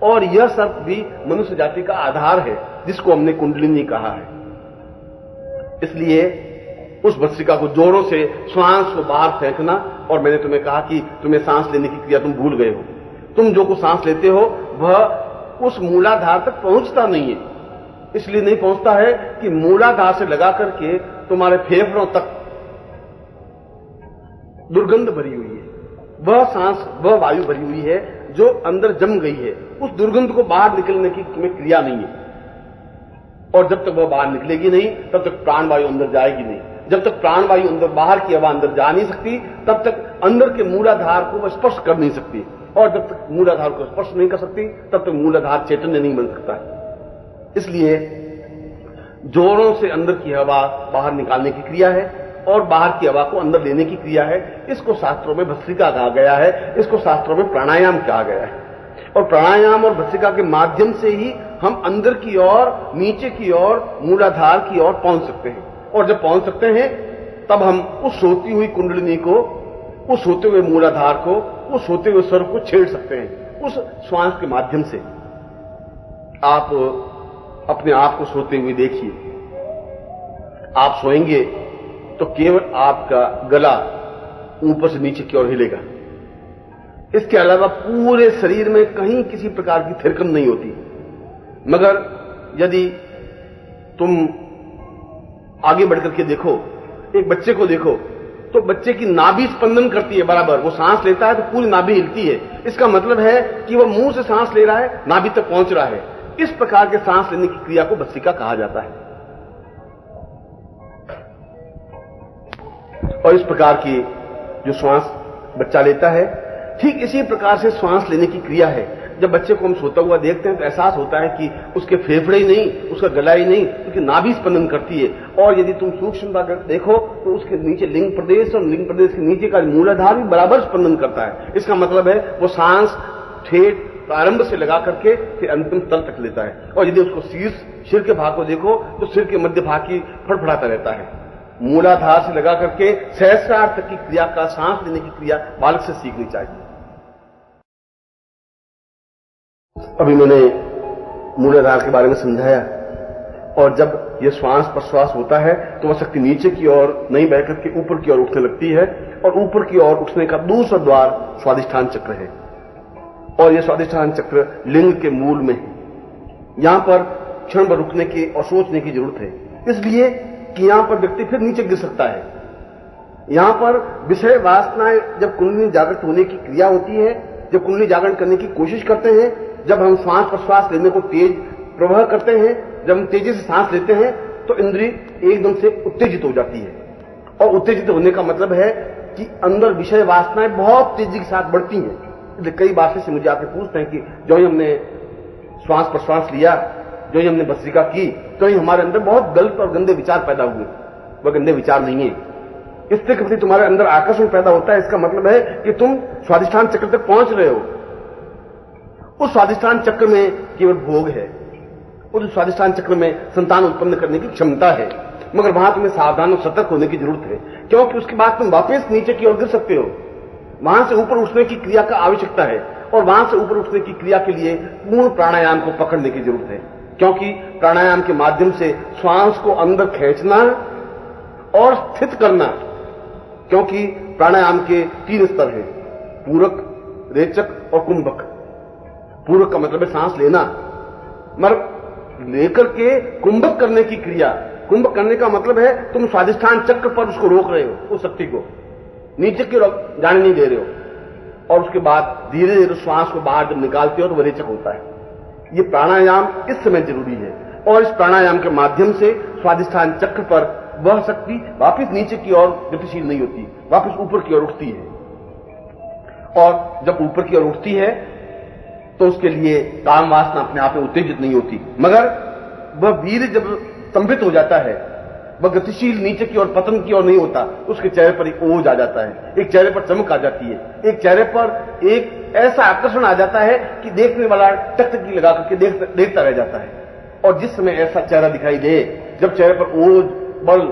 और यह सर्प भी मनुष्य जाति का आधार है, जिसको हमने कुंडलिनी कहा है। इसलिए उस भस्त्रिका को जोरों से श्वास को बाहर फेंकना। और मैंने तुम्हें कहा कि तुम्हें सांस लेने की क्रिया तुम भूल गए हो। तुम जो कुछ सांस लेते हो वह उस मूलाधार तक पहुंचता नहीं है। इसलिए नहीं पहुंचता है कि मूलाधार से लगा करके तुम्हारे फेफड़ों तक दुर्गंध भरी हुई है। वह सांस, वह वायु भरी हुई है जो अंदर जम गई है। उस दुर्गंध को बाहर निकलने की क्रिया नहीं है। और जब तक वह बाहर निकलेगी नहीं, तब तक प्राणवायु अंदर जाएगी नहीं। जब तक प्राणवायु अंदर, बाहर की हवा अंदर जा नहीं सकती, तब तक अंदर के मूलाधार को वह स्पर्श कर नहीं सकती। और जब तक मूलाधार को स्पर्श नहीं कर सकती, तब तक मूलाधार चैतन्य नहीं बन सकता है। इसलिए जोरों से अंदर की हवा बाहर निकालने की क्रिया है और बाहर की हवा को अंदर लेने की क्रिया है। इसको शास्त्रों में भस्त्रिका कहा गया है, इसको शास्त्रों में प्राणायाम कहा गया है। और प्राणायाम और भस्त्रिका के माध्यम से ही हम अंदर की ओर, नीचे की ओर, मूलाधार की ओर पहुंच सकते हैं। और जब पहुंच सकते हैं, तब हम उस सोती हुई कुंडलिनी को, उस सोते हुए मूलाधार को, उस सोते हुए स्वर को छेड़ सकते हैं उस श्वास के माध्यम से। आप अपने आप को सोते हुए देखिए। आप सोएंगे तो केवल आपका गला ऊपर से नीचे की ओर हिलेगा। इसके अलावा पूरे शरीर में कहीं किसी प्रकार की थिरकन नहीं होती। मगर यदि तुम आगे बढ़कर के देखो, एक बच्चे को देखो, तो बच्चे की नाभि स्पंदन करती है बराबर। वो सांस लेता है तो पूरी नाभि हिलती है। इसका मतलब है कि वह मुंह से सांस ले रहा है, नाभि तक पहुंच रहा है। इस प्रकार के सांस लेने की क्रिया को भस्त्रिका कहा जाता है। और इस प्रकार की जो श्वास बच्चा लेता है, ठीक इसी प्रकार से श्वास लेने की क्रिया है। जब बच्चे को हम सोता हुआ देखते हैं तो एहसास होता है कि उसके फेफड़े ही नहीं, उसका गला ही नहीं, उसकी नाभि स्पंदन करती है। और यदि तुम सूक्ष्म देखो तो उसके नीचे लिंग प्रदेश और लिंग प्रदेश के नीचे का मूलाधार भी बराबर स्पंदन करता है। इसका मतलब है वो सांस ठेठ प्रारंभ से लगा करके फिर अंतिम तल तक लेता है। और यदि उसको सिर के भाग को देखो तो सिर के मध्य भाग की फड़फड़ाता रहता है। मूलाधार से लगा करके सहस्रार तक की क्रिया का, सांस लेने की क्रिया बालक से सीखनी चाहिए। अभी मैंने मूलाधार के बारे में समझाया। और जब यह श्वास प्रश्वास होता है तो वह शक्ति नीचे की ओर नहीं बह करके ऊपर की ओर उठने लगती है। और ऊपर की ओर उठने का दूसरा द्वार स्वादिष्ठान चक्र है। और यह स्वादिष्ठान चक्र लिंग के मूल में है। यहां पर क्षण भर रुकने की और सोचने की जरूरत है। इसलिए कि यहां पर व्यक्ति फिर नीचे गिर सकता है। यहां पर विषय वासनाएं जब कुंडली जागृत होने की क्रिया होती है, जब कुंडली जागरण करने की कोशिश करते हैं, जब हम श्वास प्रश्वास लेने को तेज प्रवाह करते हैं, जब हम तेजी से सांस लेते हैं तो इंद्रिय एकदम से उत्तेजित हो जाती है। और उत्तेजित होने का मतलब है कि अंदर विषय वासनाएं बहुत तेजी के साथ बढ़ती हैं। इसलिए कई बार से मुझे आके पूछते हैं कि जो ही हमने श्वास प्रश्वास लिया, जो ही हमने भस्त्रिका की, तो ही हमारे अंदर बहुत गलत और गंदे विचार पैदा हुए। वह गंदे विचार नहीं है, इससे कभी तुम्हारे अंदर आकर्षण पैदा होता है। इसका मतलब है कि तुम स्वादिष्ठान चक्र तक पहुंच रहे हो। उस स्वादिष्ठान चक्र में केवल भोग है, उस स्वादिष्ठान चक्र में संतान उत्पन्न करने की क्षमता है, मगर वहां तुम्हें सावधान और सतर्क होने की जरूरत है, क्योंकि उसके बाद तुम वापस नीचे की ओर गिर सकते हो। वहां से ऊपर उठने की क्रिया का आवश्यकता है, और वहां से ऊपर उठने की क्रिया के लिए पूर्ण प्राणायाम को पकड़ने की जरूरत है, क्योंकि प्राणायाम के माध्यम से श्वास को अंदर खींचना और स्थित करना, क्योंकि प्राणायाम के 3 स्तर हैं, पूरक, रेचक और कुंभक। पूरक का मतलब है सांस लेना, मगर लेकर के कुंभक करने की क्रिया। कुंभक करने का मतलब है तुम स्वादिष्ठान चक्र पर उसको रोक रहे हो, उस शक्ति को नीचे की ओर जाने नहीं दे रहे हो, और उसके बाद धीरे धीरे श्वास को बाहर जब निकालते हो तो वह रेचक होता है। ये प्राणायाम इस समय जरूरी है, और इस प्राणायाम के माध्यम से स्वादिष्ठान चक्र पर वह शक्ति वापिस नीचे की ओर गतिशील नहीं होती, वापिस ऊपर की ओर उठती है। और जब ऊपर की ओर उठती है तो उसके लिए काम वासना अपने आप में उत्तेजित नहीं होती, मगर वह वीर जब स्तंभित हो जाता है, वह गतिशील नीचे की ओर पतन की ओर नहीं होता, उसके चेहरे पर एक ओज आ जाता है, एक चेहरे पर चमक आ जाती है, एक चेहरे पर एक ऐसा आकर्षण आ जाता है कि देखने वाला टकटकी लगा करके देखता रह जाता है। और जिस समय ऐसा चेहरा दिखाई दे, जब चेहरे पर ओज, बल,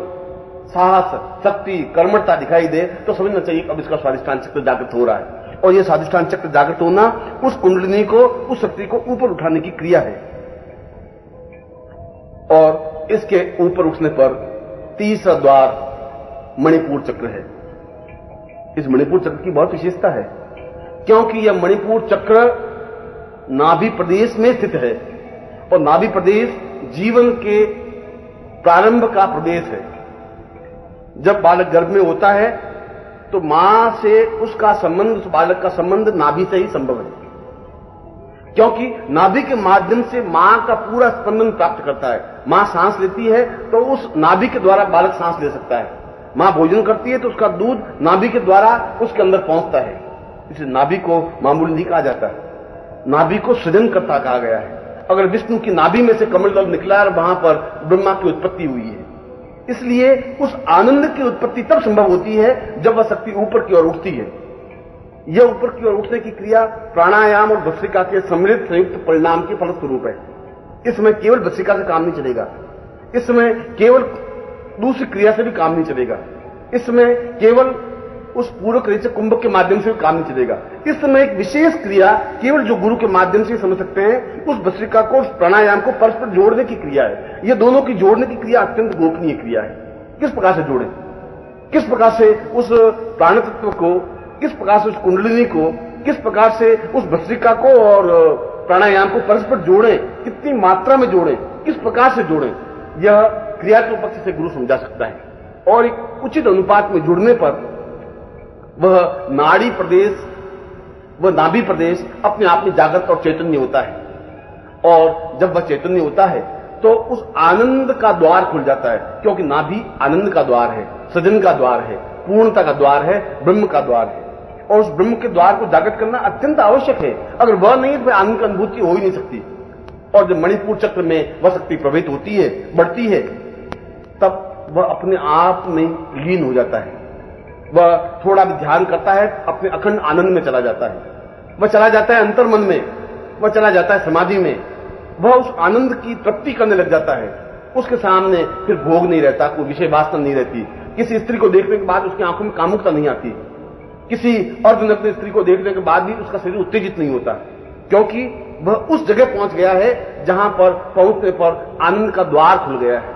साहस, शक्ति, कर्मठता दिखाई दे, तो समझना चाहिए अब इसका स्वादिष्ठान चक्र जागृत हो रहा है। और यह स्वादिष्ठान चक्र जागृत होना उस कुंडलिनी को, उस शक्ति को ऊपर उठाने की क्रिया है। और इसके ऊपर उठने पर तीसरा द्वार मणिपुर चक्र है। इस मणिपुर चक्र की बहुत विशेषता है, क्योंकि यह मणिपुर चक्र नाभि प्रदेश में स्थित है, और नाभि प्रदेश जीवन के प्रारंभ का प्रदेश है। जब बालक गर्भ में होता है तो मां से उसका संबंध, उस बालक का संबंध नाभि से ही संभव है, क्योंकि नाभि के माध्यम से मां का पूरा स्पंदन प्राप्त करता है। मां सांस लेती है तो उस नाभि के द्वारा बालक सांस ले सकता है। मां भोजन करती है तो उसका दूध नाभि के द्वारा उसके अंदर पहुंचता है। इसलिए नाभि को मामूली नहीं कहा जाता है, नाभि को सृजनकर्ता कहा गया है। अगर विष्णु की नाभि में से कमलदल निकला और वहां पर ब्रह्मा की उत्पत्ति हुई है, इसलिए उस आनंद की उत्पत्ति तब संभव होती है जब वह शक्ति ऊपर की ओर उठती है। यह ऊपर की ओर उठने की क्रिया प्राणायाम और भस्त्रिका के सम्मिलित संयुक्त परिणाम के फलस्वरूप है। इसमें केवल भस्त्रिका से काम नहीं चलेगा, इसमें केवल दूसरी क्रिया से भी काम नहीं चलेगा, इसमें केवल उस पूरक रेचक कुंभक के माध्यम से भी काम नहीं चलेगा। इस समय एक विशेष क्रिया केवल जो गुरु के माध्यम से समझ सकते हैं, उस भस्त्रिका को, उस प्राणायाम को परस्पर जोड़ने की क्रिया है। यह दोनों की जोड़ने की क्रिया अत्यंत गोपनीय क्रिया है। किस प्रकार से जोड़ें, किस प्रकार से उस प्राण तत्व को, किस प्रकार से उस कुंडलिनी को, किस प्रकार से उस भस्त्रिका को और प्राणायाम को परस्पर जोड़ें, कितनी मात्रा में जोड़ें, किस प्रकार से जोड़ें, यह क्रिया के पक्ष से गुरु समझा सकता है। और एक उचित अनुपात में जुड़ने पर वह नाड़ी प्रदेश, वह नाभि प्रदेश अपने आप में जागृत और चैतन्य होता है। और जब वह चैतन्य होता है तो उस आनंद का द्वार खुल जाता है, क्योंकि नाभि आनंद का द्वार है, सृजन का द्वार है, पूर्णता का द्वार है, ब्रह्म का द्वार है। और उस ब्रह्म के द्वार को जागृत करना अत्यंत आवश्यक है। अगर वह नहीं तो आनंद की अनुभूति हो ही नहीं सकती। और जब मणिपुर चक्र में वह शक्ति प्रवेश होती है, बढ़ती है, तब वह अपने आप में लीन हो जाता है। वह थोड़ा भी ध्यान करता है, अपने अखंड आनंद में चला जाता है, वह चला जाता है अंतर्मन में, वह चला जाता है समाधि में, वह उस आनंद की तृप्ति करने लग जाता है। उसके सामने फिर भोग नहीं रहता, कोई विषय वासना नहीं रहती। किसी स्त्री को देखने के बाद उसकी आंखों में कामुकता नहीं आती, किसी अर्धनग्न स्त्री को देखने के बाद भी उसका शरीर उत्तेजित नहीं होता, क्योंकि वह उस जगह पहुंच गया है जहां पर पहुंचने पर आनंद का द्वार खुल गया है,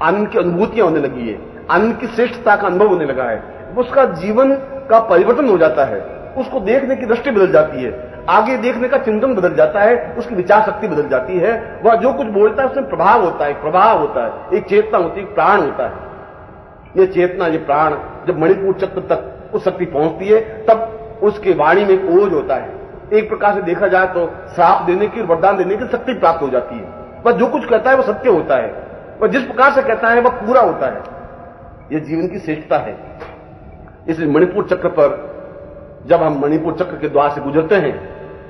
आनंद की अनुभूतियां होने लगी है, आनंद की श्रेष्ठता का अनुभव होने लगा है। उसका जीवन का परिवर्तन हो जाता है, उसको देखने की दृष्टि बदल जाती है। आगे देखने का चिंतन बदल जाता है, उसकी विचार शक्ति बदल जाती है। वह जो कुछ बोलता है उसमें प्रभाव होता है, प्रभाव होता है, एक चेतना होती है, एक प्राण होता है। ये चेतना, ये प्राण जब मणिपुर चक्र तक उस शक्ति पहुंचती है तब उसके वाणी में एक ओज होता है। एक प्रकार से देखा जाए तो श्राप देने की, वरदान देने की शक्ति प्राप्त हो जाती है। वह जो कुछ कहता है वह सत्य होता है, वह जिस प्रकार से कहता है वह पूरा होता है। यह जीवन की श्रेष्ठता है। इसलिए मणिपुर चक्र पर जब हम मणिपुर चक्र के द्वार से गुजरते हैं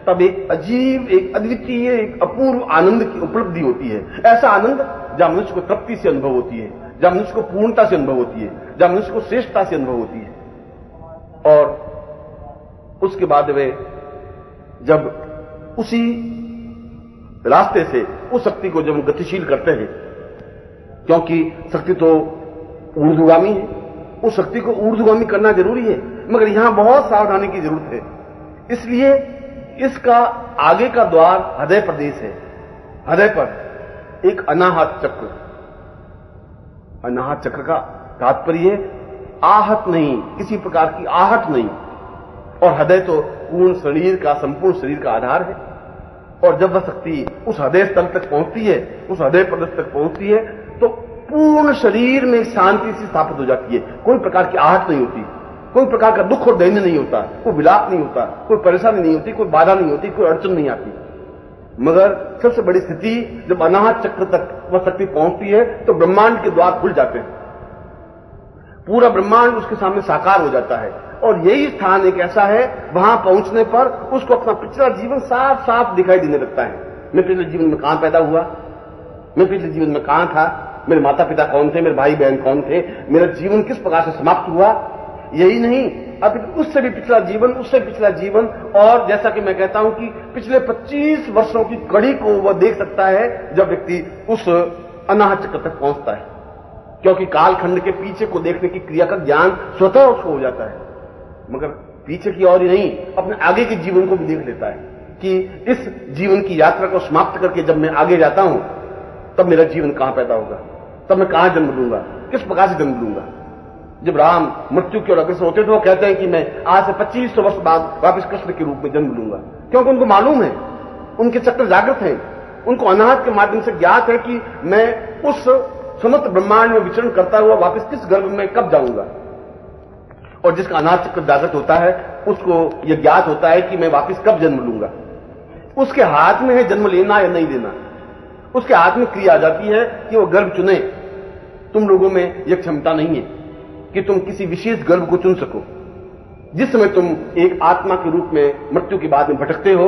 तब एक अजीब, एक अद्वितीय, एक अपूर्व आनंद की उपलब्धि होती है। ऐसा आनंद जहां मनुष्य को तृप्ति से अनुभव होती है, जहां मनुष्य को पूर्णता से अनुभव होती है, जहां मनुष्य को श्रेष्ठता से अनुभव होती है। और उसके बाद वे जब उसी रास्ते से उस शक्ति को जब गतिशील करते हैं, क्योंकि शक्ति तो ऊर्ध्वगामी है, उस शक्ति को ऊर्ध्वगामी करना जरूरी है, मगर यहां बहुत सावधानी की जरूरत है। इसलिए इसका आगे का द्वार हृदय प्रदेश है। हृदय पर एक अनाहत चक्र, अनाहत चक्र का तात्पर्य आहत नहीं, किसी प्रकार की आहट नहीं। और हृदय तो पूर्ण शरीर का, संपूर्ण शरीर का आधार है। और जब वह शक्ति उस हृदय स्थल तक पहुंचती है, उस हृदय प्रदेश तक पहुंचती है, तो पूर्ण शरीर में शांति सी स्थापित हो जाती है। कोई प्रकार की आहट नहीं होती, कोई प्रकार का दुख और दैन्य नहीं होता, कोई विलाप नहीं होता, कोई परेशानी नहीं होती, कोई बाधा नहीं होती, कोई अड़चन नहीं आती। मगर सबसे बड़ी स्थिति जब अनाहत चक्र तक वह शक्ति पहुंचती है तो ब्रह्मांड के द्वार खुल जाते हैं। पूरा ब्रह्मांड उसके सामने साकार हो जाता है। और यही स्थान एक ऐसा है, वहां पहुंचने पर उसको अपना पिछला जीवन साफ साफ दिखाई देने लगता है। मैं पिछले जीवन में कहां पैदा हुआ, मैं पिछले जीवन में कहां था, मेरे माता पिता कौन थे, मेरे भाई बहन कौन थे, मेरा जीवन किस प्रकार से समाप्त हुआ। यही नहीं, अब उससे भी पिछला जीवन, उससे पिछला जीवन, और जैसा कि मैं कहता हूं कि पिछले 25 वर्षों की कड़ी को वह देख सकता है जब व्यक्ति उस अनाहत चक्र तक पहुंचता है। क्योंकि कालखंड के पीछे को देखने की क्रिया का ज्ञान स्वतः उसको हो जाता है। मगर पीछे की ओर ही नहीं, अपने आगे के जीवन को भी देख लेता है कि इस जीवन की यात्रा को समाप्त करके जब मैं आगे जाता हूं तब मेरा जीवन कहां पैदा होगा, तब मैं कहां जन्म लूंगा, किस प्रकार से जन्म लूंगा। जब राम मृत्यु की ओर अग्रसर होते तो वो कहते हैं कि मैं आज से 2500 वर्ष बाद वापस कृष्ण के रूप में जन्म लूंगा। क्योंकि उनको मालूम है, उनके चक्र जागृत हैं, उनको अनाहत के माध्यम से ज्ञात है कि मैं उस समस्त ब्रह्मांड में विचरण करता हुआ वापस किस गर्भ में कब जाऊंगा। और जिसका अनाहत चक्र जागृत होता है उसको यह ज्ञात होता है कि मैं वापस कब जन्म लूंगा। उसके हाथ में है जन्म लेना या नहीं लेना, उसके हाथ में क्रिया आ जाती है कि वो गर्भ चुने। तुम लोगों में यह क्षमता नहीं है कि तुम किसी विशेष गर्भ को चुन सको। जिस समय तुम एक आत्मा के रूप में मृत्यु के बाद में भटकते हो,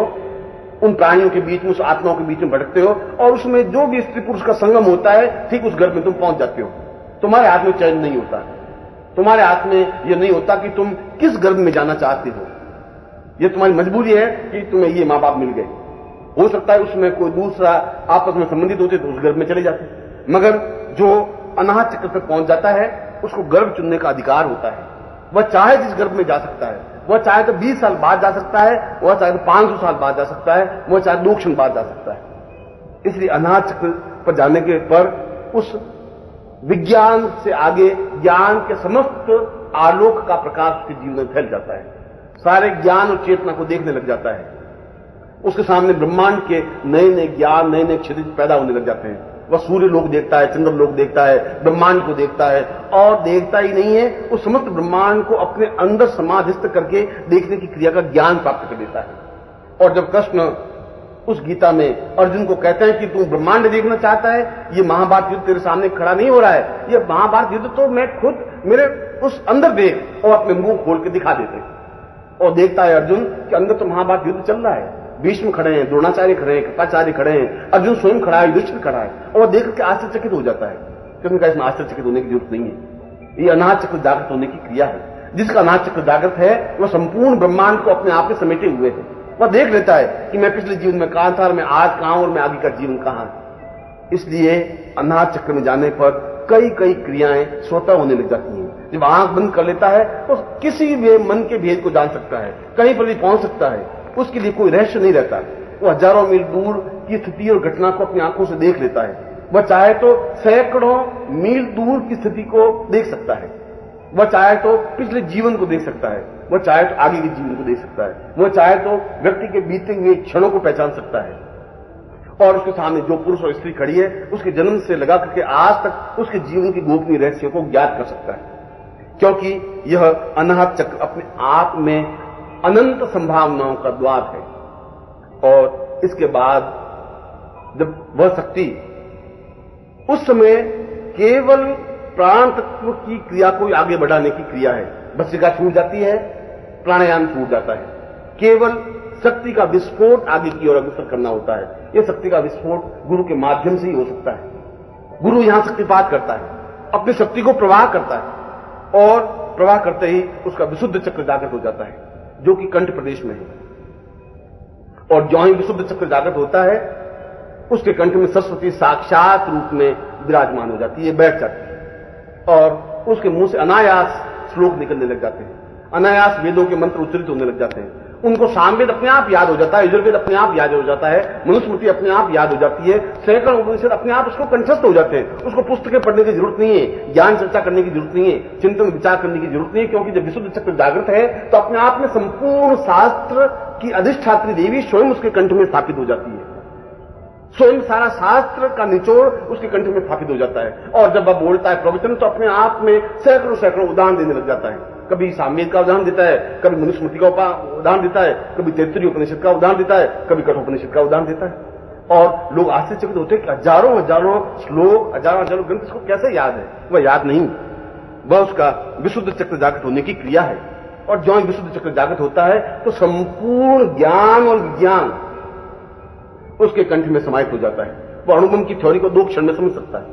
उन प्राणियों के बीच में, उस आत्माओं के बीच में भटकते हो, और उसमें जो भी स्त्री पुरुष का संगम होता है ठीक उस गर्भ में तुम पहुंच जाते हो। तुम्हारे हाथ में चयन नहीं होता, तुम्हारे हाथ में यह नहीं होता कि तुम किस गर्भ में जाना चाहते हो। यह तुम्हारी मजबूरी है कि तुम्हें ये मां बाप मिल गए। हो सकता है उसमें कोई दूसरा आपस में संबंधित होते तो उस गर्भ में चले जाते, मगर जो अनाहत चक्र तक पहुंच जाता है उसको गर्भ चुनने का अधिकार होता है। वह चाहे जिस गर्भ में जा सकता है, वह चाहे तो 20 साल बाद जा सकता है, वह चाहे तो 500 साल बाद जा सकता है, वह चाहे 2 क्षण बाद जा सकता है। इसलिए अनाहत चक्र पर जाने के पर उस विज्ञान से आगे ज्ञान के समस्त आलोक का प्रकाश उसके जीवन में फैल जाता है। सारे ज्ञान और चेतना को देखने लग जाता है। उसके सामने ब्रह्मांड के नए नए ज्ञान, नए नए क्षितिज पैदा होने लग जाते हैं। वह सूर्य लोक देखता है, चंद्र लोक देखता है, ब्रह्मांड को देखता है, और देखता ही नहीं है, उस समस्त ब्रह्मांड को अपने अंदर समाधिस्थ करके देखने की क्रिया का ज्ञान प्राप्त कर लेता है। और जब कृष्ण उस गीता में अर्जुन को कहते हैं कि तू ब्रह्मांड देखना चाहता है, ये महाभारत युद्ध तेरे सामने खड़ा नहीं हो रहा है, ये महाभारत युद्ध तो मैं खुद मेरे उस अंदर देख, और अपने मुंह खोल के दिखा देते। और देखता है अर्जुन कि अंदर तो महाभारत युद्ध चल रहा है, भीष्म खड़े हैं, द्रोणाचार्य खड़े हैं, कृपाचार्य खड़े हैं, अर्जुन स्वयं खड़ा है, युधिष्ठिर खड़ा है, और वह देख के आश्चर्यचकित हो जाता है। कृष्ण का इसमें आश्चर्यचकित होने की जरूरत नहीं है। ये अनाहत चक्र जागृत होने की क्रिया है। जिसका अनाहत चक्र जागृत है वह संपूर्ण ब्रह्मांड को अपने आप में समेटे हुए है। वह देख लेता है कि मैं पिछले जीवन में कहां था, मैं आज कहां, और मैं आगे का जीवन कहां। इसलिए अनाहत चक्र में जाने पर कई कई क्रियाएं स्वतः होने लग जाती हैं। जब आंख बंद कर लेता है तो किसी भी मन के भेद को जान सकता है, कहीं पर भी पहुंच सकता है। उसके लिए कोई रहस्य नहीं रहता। वो हजारों मील दूर की स्थिति और घटना को अपनी आंखों से देख लेता है। वह चाहे तो सैकड़ों मील दूर की स्थिति को देख सकता है। वह चाहे तो पिछले जीवन को देख सकता है, वह चाहे तो आगे के जीवन को देख सकता है, वह चाहे तो व्यक्ति के बीते हुए क्षणों को पहचान सकता है, और उसके सामने जो पुरुष और स्त्री खड़ी है उसके जन्म से लगा करके आज तक उसके जीवन की गोपनीय रहस्यों को ज्ञात कर सकता है, क्योंकि यह अनाहत चक्र अपने आप में अनंत संभावनाओं का द्वार है। और इसके बाद जब वह शक्ति उस समय केवल प्राण तत्व की क्रिया को आगे बढ़ाने की क्रिया है, भस्त्रिका छूट जाती है, प्राणायाम छूट जाता है, केवल शक्ति का विस्फोट आगे की ओर अग्रसर करना होता है। यह शक्ति का विस्फोट गुरु के माध्यम से ही हो सकता है। गुरु यहां शक्तिपात करता है, अपनी शक्ति को प्रवाह करता है, और प्रवाह करते ही उसका विशुद्ध चक्र जागृत हो जाता है, जो कि कंठ प्रदेश में है। और जो ही विशुद्ध चक्र जागृत होता है, उसके कंठ में सरस्वती साक्षात रूप में विराजमान हो जाती है, बैठ जाती है, और उसके मुंह से अनायास श्लोक निकलने लग जाते हैं, अनायास वेदों के मंत्र उच्चरित होने लग जाते हैं। उनको सामवेद अपने आप याद हो जाता है, यजुर्वेद अपने आप याद हो जाता है, मनुस्मृति अपने आप याद हो जाती है, सैकड़ों उपनिषद अपने आप उसको कंठस्थ हो जाते हैं। उसको पुस्तकें पढ़ने की जरूरत नहीं है, ज्ञान चर्चा करने की जरूरत नहीं है, चिंतन विचार करने की जरूरत नहीं है, क्योंकि जब विशुद्ध चक्र जागृत है तो अपने आप में संपूर्ण शास्त्र की अधिष्ठात्री देवी स्वयं उसके कंठ में स्थापित हो जाती है। स्वयं सारा शास्त्र का निचोड़ उसके कंठ में स्थापित हो जाता है। और जब वह बोलता है प्रवचन, तो अपने आप में सैकड़ों सैकड़ों उदाहरण देने लग जाता है। कभी सामवेद का उदाहरण देता है, कभी मनुस्मृति का उदाहरण देता है, कभी तैत्तिरीय उपनिषद का उदाहरण देता है, कभी कठोपनिषद का उदाहरण देता है। और लोग आश्चर्यचकित होते हैं कि हजारों हजारों श्लोक, हजारों हजारों ग्रंथ इसको कैसे याद है। वह याद नहीं, वह उसका विशुद्ध चक्र जागृत होने की क्रिया है। और जो विशुद्ध चक्र जागृत होता है तो संपूर्ण ज्ञान और विज्ञान उसके कंठ में समाहित हो जाता है। वह अणुबम की थ्योरी को 2 क्षण में समझ सकता है,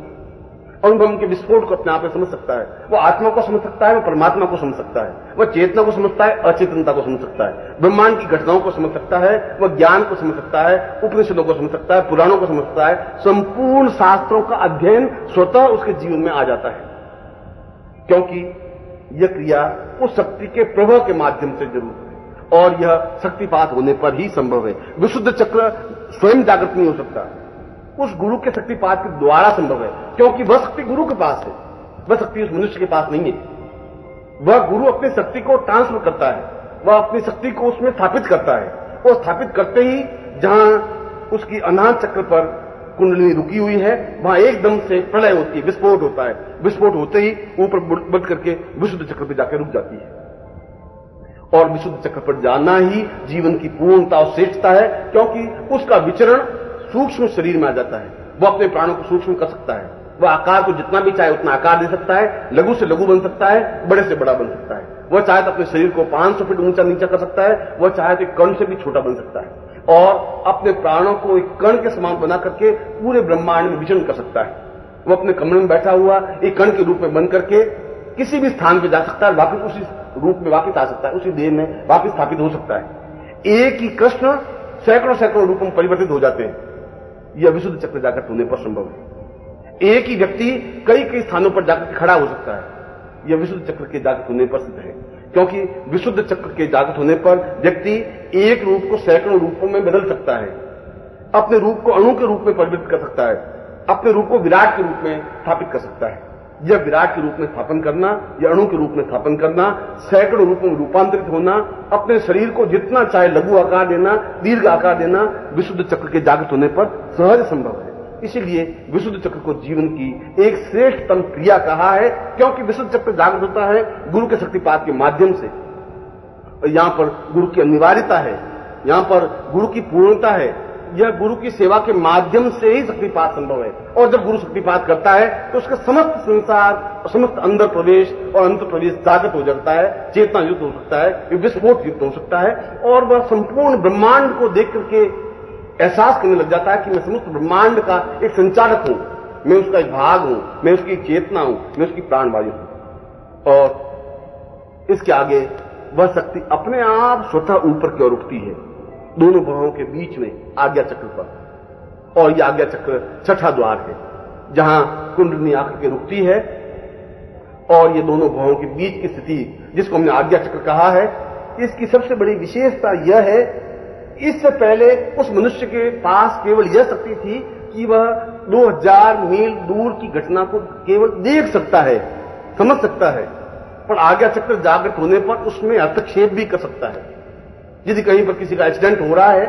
अणुबम के विस्फोट को अपने आप में समझ सकता है, वह आत्मा को समझ सकता है, वह परमात्मा को समझ सकता है, वह चेतना को समझता है, अचेतनता को समझ सकता है, ब्रह्मांड की घटनाओं को समझ सकता है, वह ज्ञान को समझ सकता है, उपनिषदों को समझ सकता है, पुराणों को समझ सकता है। संपूर्ण शास्त्रों का अध्ययन स्वतः उसके जीवन में आ जाता है, क्योंकि यह क्रिया उस शक्ति के प्रभाव के माध्यम से जरूर है, और यह शक्तिपात होने पर ही संभव है। विशुद्ध चक्र स्वयं जागृत नहीं हो सकता, उस गुरु के शक्तिपात के द्वारा संभव है, क्योंकि वह शक्ति गुरु के पास है, वह शक्ति उस मनुष्य के पास नहीं है। वह गुरु अपनी शक्ति को ट्रांसफर करता है, वह अपनी शक्ति को उसमें स्थापित करता है, और स्थापित करते ही जहां उसकी अनाहत चक्र पर कुंडलिनी रुकी हुई है, वहां एकदम से प्रलय होती है, विस्फोट होता है। विस्फोट होते ही ऊपर बढ़ करके विशुद्ध चक्र पर जाकर रुक जाती है, और विशुद्ध चक्र पर जाना ही जीवन की पूर्णता और श्रेष्ठता है, क्योंकि उसका विचरण सूक्ष्म शरीर में आ जाता है। वह अपने प्राणों को सूक्ष्म कर सकता है, वह आकार को जितना भी चाहे उतना आकार दे सकता है, लघु से लघु बन सकता है, बड़े से बड़ा बन सकता है। वह चाहे तो अपने शरीर को 500 फीट ऊंचा नीचा कर सकता है, वह चाहे तो एक कण से भी छोटा बन सकता है, और अपने प्राणों को एक कण के समान बना करके पूरे ब्रह्मांड में विचरण कर सकता है। वह अपने कमरे में बैठा हुआ एक कण के रूप में बन करके किसी भी स्थान पर जा सकता है, वापिस उसी रूप में वापिस आ सकता है, उसी देह में वापिस स्थापित हो सकता है। एक ही कृष्ण सैकड़ों सैकड़ों रूपों में परिवर्तित हो जाते हैं, यह विशुद्ध चक्र जागृत होने पर संभव है। एक ही व्यक्ति कई कई स्थानों पर जाकर खड़ा हो सकता है, यह विशुद्ध चक्र के जागृत होने पर सिद्ध है, क्योंकि विशुद्ध चक्र के जागृत होने पर व्यक्ति एक रूप को सैकड़ों रूपों में बदल सकता है, अपने रूप को अणु के रूप में परिवर्तित कर सकता है, अपने रूप को विराट के रूप में स्थापित कर सकता है। यह विराट के रूप में स्थापन करना, यह अणु के रूप में स्थापन करना, सैकड़ों रूपों में रूपांतरित होना, अपने शरीर को जितना चाहे लघु आकार देना, दीर्घ आकार देना, विशुद्ध चक्र के जागृत होने पर सहज संभव है। इसीलिए विशुद्ध चक्र को जीवन की एक श्रेष्ठतम क्रिया कहा है, क्योंकि विशुद्ध चक्र जागृत होता है गुरु के शक्तिपात के माध्यम से। यहां पर गुरु की अनिवार्यता है, यहां पर गुरु की पूर्णता है, यह गुरु की सेवा के माध्यम से ही शक्तिपात संभव है। और जब गुरु शक्तिपात करता है तो उसका समस्त संसार, समस्त अंदर प्रवेश और अंतर प्रवेश जागृत हो जाता है, चेतना युक्त हो सकता है, विस्फोट युक्त हो सकता है, और वह संपूर्ण ब्रह्मांड को देख करके एहसास करने लग जाता है कि मैं समस्त ब्रह्मांड का एक संचालक हूं, मैं उसका एक भाग हूं, मैं उसकी चेतना हूं, मैं उसकी प्राणवायु हूं। और इसके आगे वह शक्ति अपने आप स्वतः ऊपर की ओर उठती है, दोनों भवों के बीच में आज्ञा चक्र पर। और यह आज्ञा चक्र छठा द्वार है, जहां कुंडलिनी आकर के रुकती है, और ये दोनों भवों के बीच की स्थिति जिसको हमने आज्ञा चक्र कहा है, इसकी सबसे बड़ी विशेषता यह है, इससे पहले उस मनुष्य के पास केवल यह शक्ति थी कि वह 2000 मील दूर की घटना को केवल देख सकता है, समझ सकता है, पर आज्ञा चक्र जागृत होने पर उसमें हस्तक्षेप भी कर सकता है। यदि कहीं पर किसी का एक्सीडेंट हो रहा है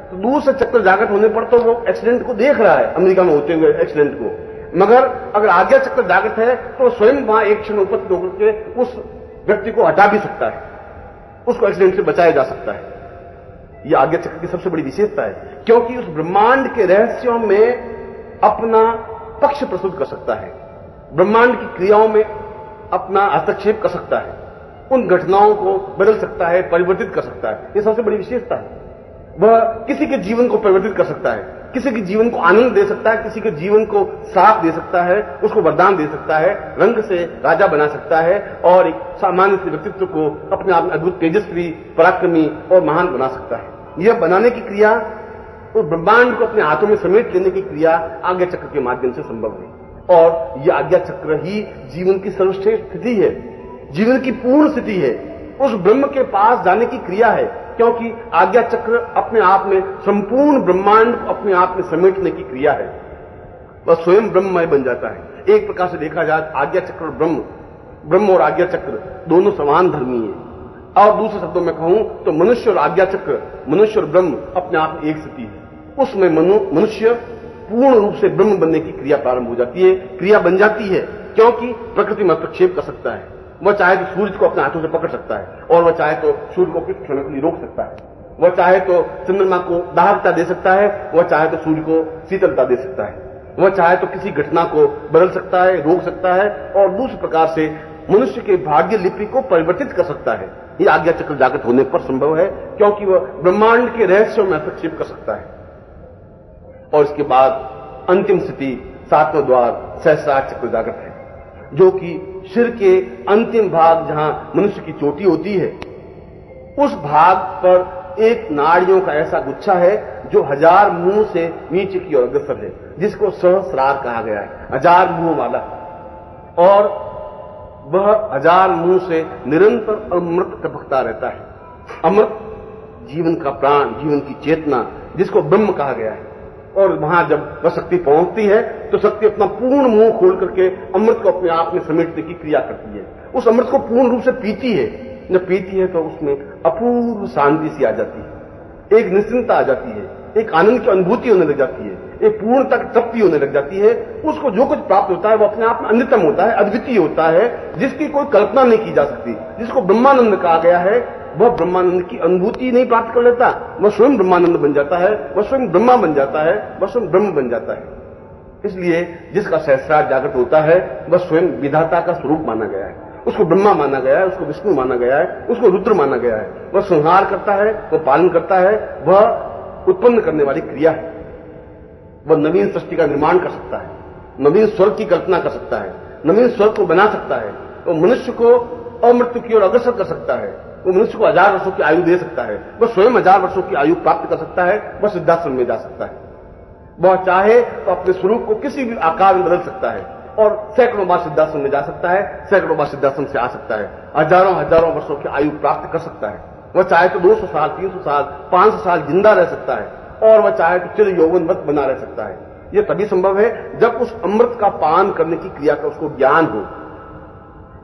तो दूर से चक्र जागृत होने पर तो वो एक्सीडेंट को देख रहा है, अमेरिका में होते हुए एक्सीडेंट को, मगर अगर आज्ञा चक्र जागृत है तो स्वयं वहां एक क्षण उपस्थित होकर के उस व्यक्ति को हटा भी सकता है, उसको एक्सीडेंट से बचाया जा सकता है। यह आज्ञा चक्र की सबसे बड़ी विशेषता है, क्योंकि उस ब्रह्मांड के रहस्यों में अपना पक्ष प्रस्तुत कर सकता है, ब्रह्मांड की क्रियाओं में अपना हस्तक्षेप कर सकता है, उन घटनाओं को बदल सकता है, परिवर्तित कर सकता है। यह सबसे बड़ी विशेषता है। वह किसी के जीवन को परिवर्तित कर सकता है, किसी के जीवन को आनंद दे सकता है, किसी के जीवन को साथ दे सकता है, उसको वरदान दे सकता है, रंग से राजा बना सकता है और एक सामान्य से व्यक्तित्व को अपने आप में अद्भुत तेजस्वी, पराक्रमी और महान बना सकता है। यह बनाने की क्रिया, उस ब्रह्मांड को अपने हाथों में समेट लेने की क्रिया आज्ञा चक्र के माध्यम से संभव है। और यह आज्ञा चक्र ही जीवन की सर्वश्रेष्ठ स्थिति है, जीवन की पूर्ण स्थिति है, उस ब्रह्म के पास जाने की क्रिया है, क्योंकि आज्ञा चक्र अपने आप में संपूर्ण ब्रह्मांड को अपने आप में समेटने की क्रिया है। वह स्वयं ब्रह्ममय बन जाता है। एक प्रकार से देखा जाए आज्ञा चक्र और ब्रह्म और आज्ञा चक्र दोनों समान धर्मी हैं। और दूसरे शब्दों में कहूं तो मनुष्य और आज्ञा चक्र, मनुष्य और ब्रह्म अपने आप में एक स्थिति है। उसमें मनुष्य पूर्ण रूप से ब्रह्म बनने की क्रिया प्रारंभ हो जाती है, क्रिया बन जाती है, क्योंकि प्रकृति में हस्तक्षेप कर सकता है। वह चाहे तो सूर्य को अपने हाथों से पकड़ सकता है और वह चाहे तो सूर्य को कुछ क्षण के लिए रोक सकता है, वह चाहे तो चंद्रमा को दाहकता दे सकता है, वह चाहे तो सूर्य को शीतलता दे सकता है, वह चाहे तो किसी घटना को बदल सकता है, रोक सकता है और दूसरे प्रकार से मनुष्य के भाग्य लिपि को परिवर्तित कर सकता है। यह आज्ञा चक्र जागृत होने पर संभव है, क्योंकि वह ब्रह्मांड के रहस्यों में हस्तक्षेप कर सकता है। और इसके बाद अंतिम स्थिति सातवां द्वार सहस्रार चक्र जागृत है, जो कि सिर के अंतिम भाग जहां मनुष्य की चोटी होती है, उस भाग पर एक नाड़ियों का ऐसा गुच्छा है जो 1000 मुंह से नीचे की ओर अग्रसर है, जिसको सहस्रार कहा गया है, 1000 मुंह वाला। और वह 1000 मुंह से निरंतर अमृत टपकता रहता है। अमृत जीवन का प्राण, जीवन की चेतना, जिसको ब्रह्म कहा गया है। और वहां जब वह शक्ति पहुंचती है तो शक्ति अपना पूर्ण मुंह खोल करके अमृत को अपने आप में समेटने की क्रिया करती है। उस अमृत को पूर्ण रूप से पीती है। जब पीती है तो उसमें अपूर्व शांति सी आ जाती है, एक निश्चिंतता आ जाती है, एक आनंद की अनुभूति होने लग जाती है, एक पूर्णता की तृप्ति होने लग जाती है। उसको जो कुछ प्राप्त होता है वो अपने आप में अन्यतम होता है, अद्वितीय होता है, जिसकी कोई कल्पना नहीं की जा सकती, जिसको ब्रह्मानंद कहा गया है। वह ब्रह्मानंद की अनुभूति नहीं प्राप्त कर लेता, वह स्वयं ब्रह्मानंद बन जाता है, वह स्वयं ब्रह्मा बन जाता है, वह स्वयं ब्रह्म बन जाता है। इसलिए जिसका सहस्रार जागृत होता है वह स्वयं विधाता का स्वरूप माना गया है, उसको ब्रह्मा माना गया है, उसको विष्णु माना गया है, उसको रुद्र माना गया है। वह संहार करता है, वह पालन करता है, वह उत्पन्न करने वाली क्रिया है। वह नवीन सृष्टि का निर्माण कर सकता है, नवीन स्वर्ग की कल्पना कर सकता है, नवीन स्वर्ग को बना सकता है, वो मनुष्य को अमृत्यु की ओर अग्रसर कर सकता है, वो मनुष्य को 1000 वर्षों की आयु दे सकता है, वह स्वयं 1000 वर्षों की आयु प्राप्त कर सकता है, वह सिद्धाश्रम में जा सकता है। वह चाहे तो अपने स्वरूप को किसी भी आकार में बदल सकता है और सैकड़ों बार सिद्धाश्रम में जा सकता है, सैकड़ों बार सिद्धाश्रम से आ सकता है, हजारों वर्षों की आयु प्राप्त कर सकता है। वह चाहे तो 200 साल, 300 साल, 500 साल जिंदा रह सकता है और वह चाहे तो चिर यौवनवत बना रह सकता है। यह तभी संभव है जब उस अमृत का पान करने की क्रिया का उसको ज्ञान हो,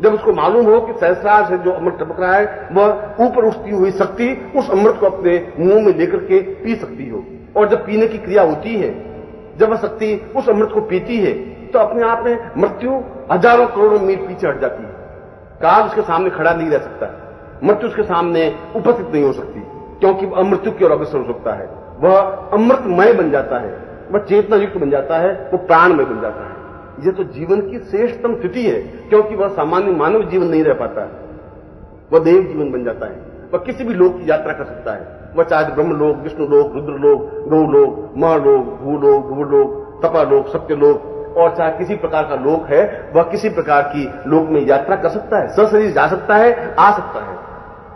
जब उसको मालूम हो कि सहस्रार से जो अमृत टपक रहा है वह ऊपर उठती हुई शक्ति उस अमृत को अपने मुंह में लेकर के पी सकती हो। और जब पीने की क्रिया होती है, जब वह शक्ति उस अमृत को पीती है तो अपने आप में मृत्यु हजारों करोड़ों मील पीछे हट जाती है। काल उसके सामने खड़ा नहीं रह सकता, मृत्यु उसके सामने उपस्थित नहीं हो सकती, क्योंकि वह अमृत्यु की ओर अग्रसर हो सकता है। वह अमृतमय बन जाता है, वह चेतना युक्त बन जाता है, वो प्राणमय बन जाता है। यह तो जीवन की श्रेष्ठतम स्थिति है, क्योंकि वह सामान्य मानव जीवन नहीं रह पाता है, वह देव जीवन बन जाता है। वह किसी भी लोक की यात्रा कर सकता है, वह चाहे ब्रह्मलोक, विष्णुलोक, रुद्रलोक, गौलोक, महलोक, भूलोक, भूलोक, तपालोक, सत्यलोक, और चाहे किसी प्रकार का लोक है, वह किसी प्रकार की लोक में यात्रा कर सकता है, सशरीर जा सकता है, आ सकता है।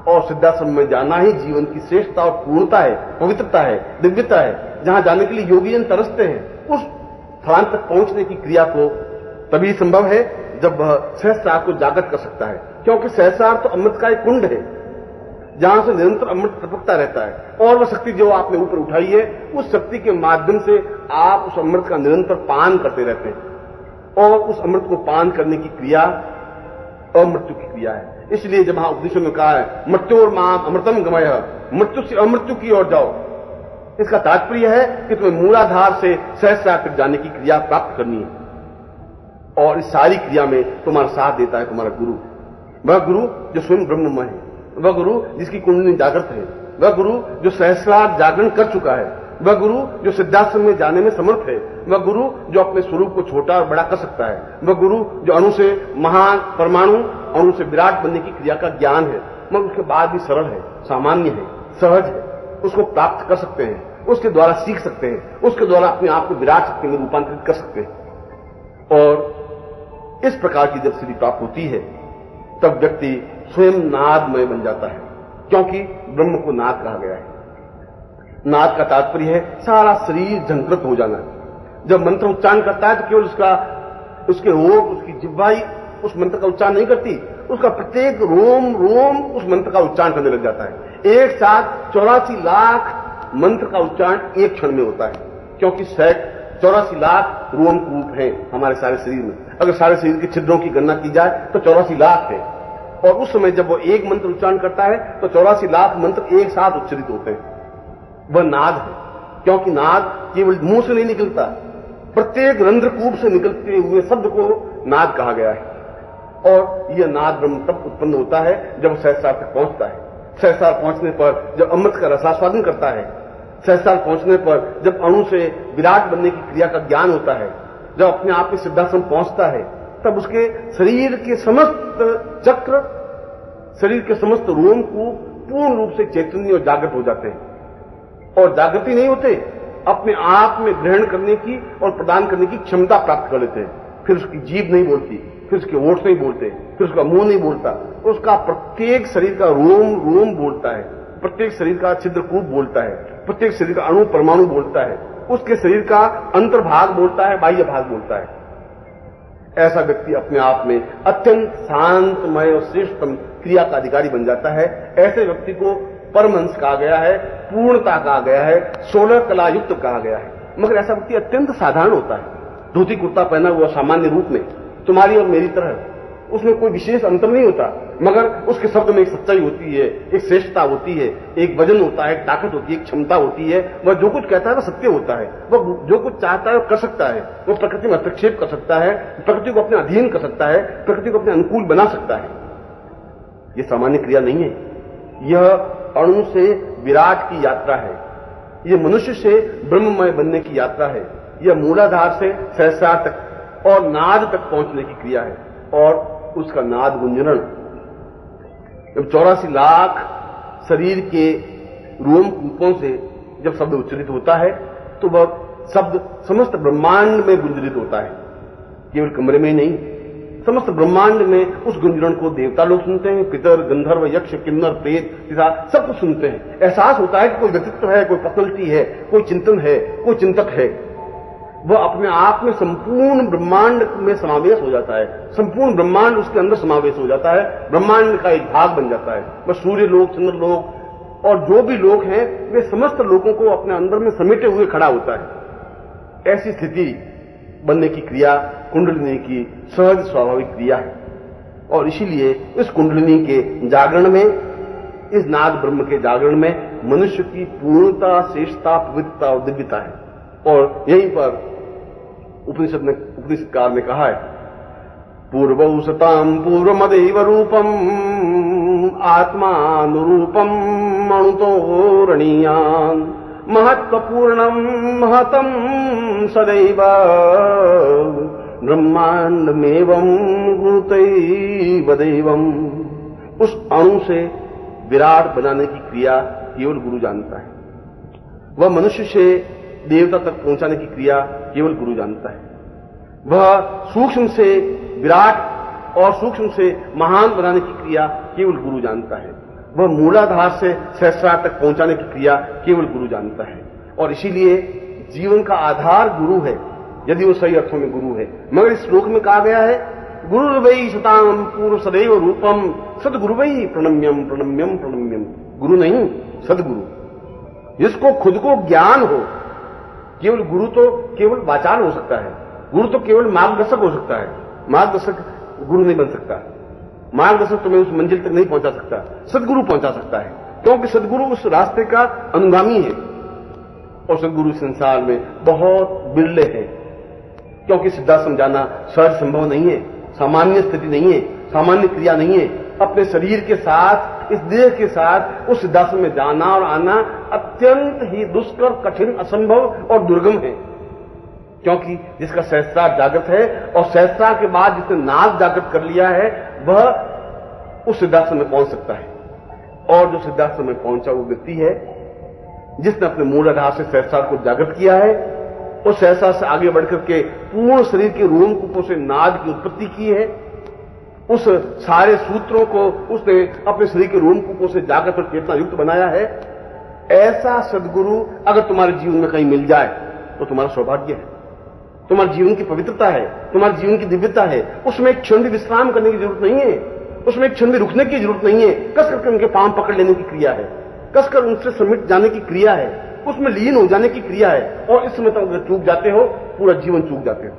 और सिद्धाश्रम में जाना ही जीवन की श्रेष्ठता और पूर्णता है, पवित्रता है, दिव्यता है, जहां जाने के लिए योगीजन तरसते हैं। उस स्थान तक पहुंचने की क्रिया को तभी संभव है जब वह सहस्रार को जागृत कर सकता है, क्योंकि सहस्रार तो अमृत का एक कुंड है जहां से निरंतर अमृत टपकता रहता है। और वह शक्ति जो आपने ऊपर उठाई है, उस शक्ति के माध्यम से आप उस अमृत का निरंतर पान करते रहते हैं। और उस अमृत को पान करने की क्रिया अमृत्यु की क्रिया है। इसलिए जब वहां उपनिषद में कहा है मृत्योर माम अमृतम गमय, मृत्यु से अमृत्यु की ओर जाओ, इसका तात्पर्य है कि तुम्हें मूलाधार से सहस्रार तक जाने की क्रिया प्राप्त करनी है। और इस सारी क्रिया में तुम्हारा साथ देता है तुम्हारा गुरु, वह गुरु जो स्वयं ब्रह्ममय है, वह गुरु जिसकी कुंडली जागृत है, वह गुरु जो सहस्रार जागरण कर चुका है, वह गुरु जो सिद्धाश्रम में जाने में समर्थ है, वह गुरु जो अपने स्वरूप को छोटा और बड़ा कर सकता है, वह गुरु जो अणु से महान परमाणु, अणु से विराट बनने की क्रिया का ज्ञान है, मगर उसके बाद भी सरल है, सामान्य है, सहज है, उसको प्राप्त कर सकते हैं, उसके द्वारा सीख सकते हैं, उसके द्वारा अपने आप को विराट शक्ति में रूपांतरित कर सकते हैं। और इस प्रकार की जब स्थिति प्राप्त होती है तब व्यक्ति स्वयं नादमय बन जाता है, क्योंकि ब्रह्म को नाद कहा गया है। नाद का तात्पर्य है सारा शरीर झंकृत हो जाना। जब मंत्र उच्चारण करता है तो केवल उसके होठ, उसकी जिह्वाई उस मंत्र का उच्चारण नहीं करती, उसका प्रत्येक रोम रोम उस मंत्र का उच्चारण करने लग जाता है। एक साथ 84 लाख मंत्र का उच्चारण एक क्षण में होता है, क्योंकि 84 लाख रोम रूप हैं हमारे सारे शरीर में। अगर सारे शरीर के छिद्रों की गणना की जाए तो 84 लाख है। और उस समय जब वो एक मंत्र उच्चारण करता है तो 84 लाख मंत्र एक साथ उच्चरित होते हैं। वह नाद है, क्योंकि नाद केवल मुंह से नहीं निकलता, प्रत्येक रंध्रकूप से निकलते हुए शब्द को नाद कहा गया है। और यह नाद ब्रह्म तब उत्पन्न होता है जब सहस्रार तक पहुंचता है। सहस्रार पहुंचने पर जब अमृत का रसास्वादन करता है, सहस्रार पहुंचने पर जब अणु से विराट बनने की क्रिया का ज्ञान होता है, जब अपने आप में सिद्धाश्रम पहुंचता है, तब उसके शरीर के समस्त चक्र, शरीर के समस्त रोम को पूर्ण रूप से चैतन्य और जागृत हो जाते हैं। और जागृति नहीं होते, अपने आप में ग्रहण करने की और प्रदान करने की क्षमता प्राप्त कर लेते हैं। फिर उसकी जीभ नहीं बोलती, फिर उसके होठ नहीं बोलते, फिर उसका मुंह नहीं बोलता, उसका प्रत्येक शरीर का रोम रोम बोलता है, प्रत्येक शरीर का छिद्रकूप बोलता है, प्रत्येक शरीर का अणु परमाणु बोलता है, उसके शरीर का अंतर्भाग बोलता है, बाह्य भाग बोलता है। ऐसा व्यक्ति अपने आप में अत्यंत शांतमय और श्रेष्ठतम क्रिया का अधिकारी बन जाता है। ऐसे व्यक्ति को परमहंस कहा गया है, पूर्णता कहा गया है, 16 कला युक्त कहा गया है। मगर ऐसा व्यक्ति अत्यंत साधारण होता है, धोती कुर्ता पहना हुआ सामान्य रूप में, तुम्हारी और मेरी तरह, उसमें कोई विशेष अंतर नहीं होता, मगर उसके शब्द में एक सच्चाई होती है, एक श्रेष्ठता होती है, एक वजन होता है, एक ताकत होती है, एक क्षमता होती है। वह जो कुछ कहता है वह सत्य होता है, वह जो कुछ चाहता है वह कर सकता है, वह प्रकृति में हस्तक्षेप कर सकता है, प्रकृति को अपने अधीन कर सकता है, प्रकृति को अपने अनुकूल बना सकता है। यह सामान्य क्रिया नहीं है, यह अणु से विराट की यात्रा है, यह मनुष्य से ब्रह्ममय बनने की यात्रा है, यह मूलाधार से सहस्रार तक और नाद तक पहुंचने की क्रिया है। और उसका नाद गुंजरण, जब 84 लाख शरीर के रोम कूपों से जब शब्द उच्चरित होता है तो वह शब्द समस्त ब्रह्मांड में गुंजरित होता है, केवल कमरे में ही नहीं, समस्त ब्रह्मांड में उस गुंजरण को देवता लोग सुनते हैं, पितर, गंधर्व, यक्ष, किन्नर, प्रेत, पिशाच सब कुछ सुनते हैं। एहसास होता है कि कोई व्यक्तित्व है, कोई पर्सनैलिटी है, कोई चिंतन है, कोई चिंतक है। वह अपने आप में संपूर्ण ब्रह्मांड में समावेश हो जाता है, संपूर्ण ब्रह्मांड उसके अंदर समावेश हो जाता है, ब्रह्मांड का एक भाग बन जाता है। वह सूर्य लोक, चंद्र लोक और जो भी लोग हैं वे समस्त लोगों को अपने अंदर में समेटे हुए खड़ा होता है। ऐसी स्थिति बनने की क्रिया कुंडलिनी की सहज स्वाभाविक क्रिया है। और इसीलिए इस कुंडलिनी के जागरण में, इस नाद ब्रह्म के जागरण में मनुष्य की पूर्णता, श्रेष्ठता, पवित्रता और दिव्यता है। और यहीं पर उपनिषदकार ने कहा है, पूर्वौसताम पूर्वमदैव रूपम आत्मानुरूपम अणुतोरणीयान महत्वपूर्णम महतम सदैव ब्रह्मांडमेवं गुरुतैव दैवम्। उस अणु से विराट बनाने की क्रिया केवल गुरु जानता है, वह मनुष्य से देवता तक पहुंचाने की क्रिया केवल गुरु जानता है, वह सूक्ष्म से विराट और सूक्ष्म से महान बनाने की क्रिया केवल गुरु जानता है, वह मूलाधार से सहस्रार तक पहुंचाने की क्रिया केवल गुरु जानता है। और इसीलिए जीवन का आधार गुरु है, यदि वो सही अर्थों में गुरु है। मगर इस श्लोक में कहा गया है, गुरुर्वै सताम पूर्व सदैव रूपम सदगुरुवै प्रणम्यम प्रणम्यम प्रणम्यम। गुरु नहीं, सदगुरु, जिसको खुद को ज्ञान हो। केवल गुरु तो केवल वाचाल हो सकता है, गुरु तो केवल मार्गदर्शक हो सकता है, मार्गदर्शक गुरु नहीं बन सकता। मार्गदर्शक तुम्हें उस मंजिल तक नहीं पहुंचा सकता, सदगुरु पहुंचा सकता है, क्योंकि सदगुरु उस रास्ते का अनुगामी है। और सदगुरु संसार में बहुत बिरले हैं, क्योंकि सिद्धांत समझाना सहज संभव नहीं है, सामान्य स्थिति नहीं है, सामान्य क्रिया नहीं है। अपने शरीर के साथ, इस देह के साथ उस सिद्धांत में जाना और आना अत्यंत ही दुष्कर, कठिन, असंभव और दुर्गम है। क्योंकि जिसका सहस्त्रार जागृत है और सहस्त्रार के बाद जिसने नाद जागृत कर लिया है, वह उस सिद्धार्थ में पहुंच सकता है। और जो सिद्धार्थ में पहुंचा वो व्यक्ति है जिसने अपने मूल आधार से सहस्त्रार को जागृत किया है और सहस्त्रार से आगे बढ़कर के पूर्ण शरीर के रोमकूपों से नाद की उत्पत्ति की है। उस सारे सूत्रों को उसने अपने शरीर के रोमकूपों से जागृत और चेतना युक्त बनाया है। ऐसा सदगुरु अगर तुम्हारे जीवन में कहीं मिल जाए तो तुम्हारा सौभाग्य है, तुम्हारे जीवन की पवित्रता है, तुम्हारे जीवन की दिव्यता है। उसमें एक क्षण भी विश्राम करने की जरूरत नहीं है, उसमें एक क्षण भी रुकने की जरूरत नहीं है। कस करके उनके पांव पकड़ लेने की क्रिया है, कसकर उनसे समिट जाने की क्रिया है, उसमें लीन हो जाने की क्रिया है। और इस समय तक अगर चूक जाते हो, पूरा जीवन चूक जाते हो।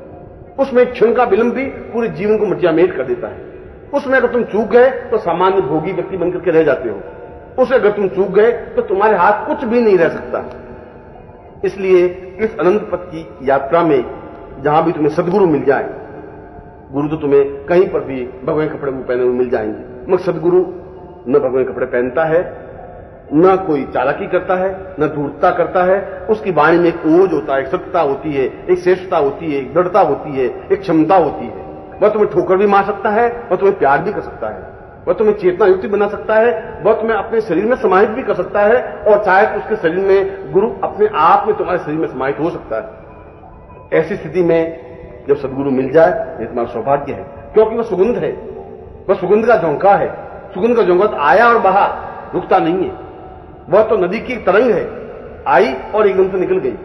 उसमें एक क्षण का विलंब भी पूरे जीवन को मटियामेट कर देता है। उसमें अगर तुम चूक गए तो सामान्य भोगी व्यक्ति बनकर के रह जाते हो। उसे अगर तुम चूक गए तो तुम्हारे हाथ कुछ भी नहीं रह सकता। इसलिए इस अनंत पथ की यात्रा में जहां भी तुम्हें सदगुरु मिल जाए, गुरु तो तुम्हें कहीं पर भी भगवे कपड़े पहने हुए मिल जाएंगे, मगर सदगुरु न भगवे कपड़े पहनता है, न कोई चालाकी करता है, न धूर्तता करता है। उसकी वाणी में एक ओज होता है, एक सत्यता होती है, एक श्रेष्ठता होती है, एक दृढ़ता होती है, एक क्षमता होती है। वह तुम्हें ठोकर भी मार सकता है, वह तुम्हें प्यार भी कर सकता है, वह तुम्हें चेतना युक्त बना सकता है, वह तुम्हें अपने शरीर में समाहित भी कर सकता है। और चाहे तो उसके शरीर में गुरु अपने आप में तुम्हारे शरीर में समाहित हो सकता है। ऐसी स्थिति में जब सदगुरु मिल जाए, ये तुम्हारा सौभाग्य है, क्योंकि वह सुगंध है, वह सुगंध का झोंका है। सुगंध का झोंका तो आया और बहा, रुकता नहीं है। वह तो नदी की एक तरंग है, आई और एकदम से निकल गई।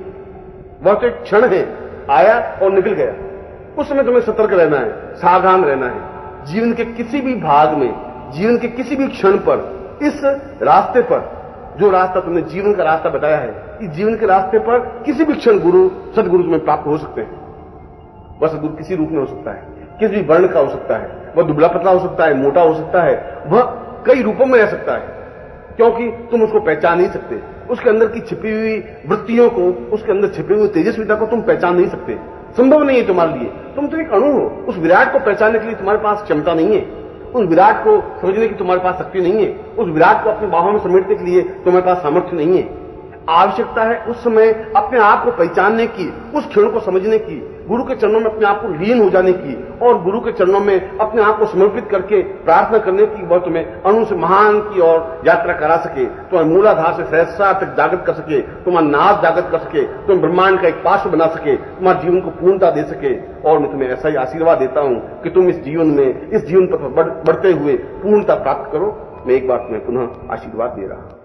वह तो एक क्षण है, आया और निकल गया। उस समय तुम्हें सतर्क रहना है, सावधान रहना है। जीवन के किसी भी भाग में, जीवन के किसी भी क्षण पर, इस रास्ते पर, जो रास्ता तुमने जीवन का रास्ता बताया है, इस जीवन के रास्ते पर किसी भी क्षण गुरु, सदगुरु तुम्हें प्राप्त हो सकते हैं। वह सदगुरु किसी रूप में हो सकता है, किसी भी वर्ण का हो सकता है, वह दुबला पतला हो सकता है, मोटा हो सकता है, वह कई रूपों में रह सकता है, क्योंकि तुम उसको पहचान नहीं सकते। उसके अंदर की छिपी हुई वृत्तियों को, उसके अंदर छिपी हुई तेजस्विता को तुम पहचान नहीं सकते, संभव नहीं है तुम्हारे लिए। तुम तो एक अणु हो, उस विराट को पहचानने के लिए तुम्हारे पास क्षमता नहीं है, उस विराट को समझने की तुम्हारे पास शक्ति नहीं है, उस विराट को अपने बाहों में समेटने के लिए तुम्हारे पास सामर्थ्य नहीं है। आवश्यकता है उस समय अपने आप को पहचानने की, उस क्षण को समझने की, गुरु के चरणों में अपने आप को लीन हो जाने की और गुरु के चरणों में अपने आप को समर्पित करके प्रार्थना करने की। वह तुम्हें अणु से महान की ओर यात्रा करा सके, तुम्हारे मूलाधार से सहस्रार तक जागृत कर सके, तुम्हारा नाद जागृत कर सके, तुम ब्रह्मांड का एक पार्श्व बना सके, तुम्हारे जीवन को पूर्णता दे सके। और मैं तुम्हें ऐसा ही आशीर्वाद देता हूं कि तुम इस जीवन में, इस जीवन पर बढ़ते हुए पूर्णता प्राप्त करो। मैं एक बात में पुनः आशीर्वाद दे रहा हूं।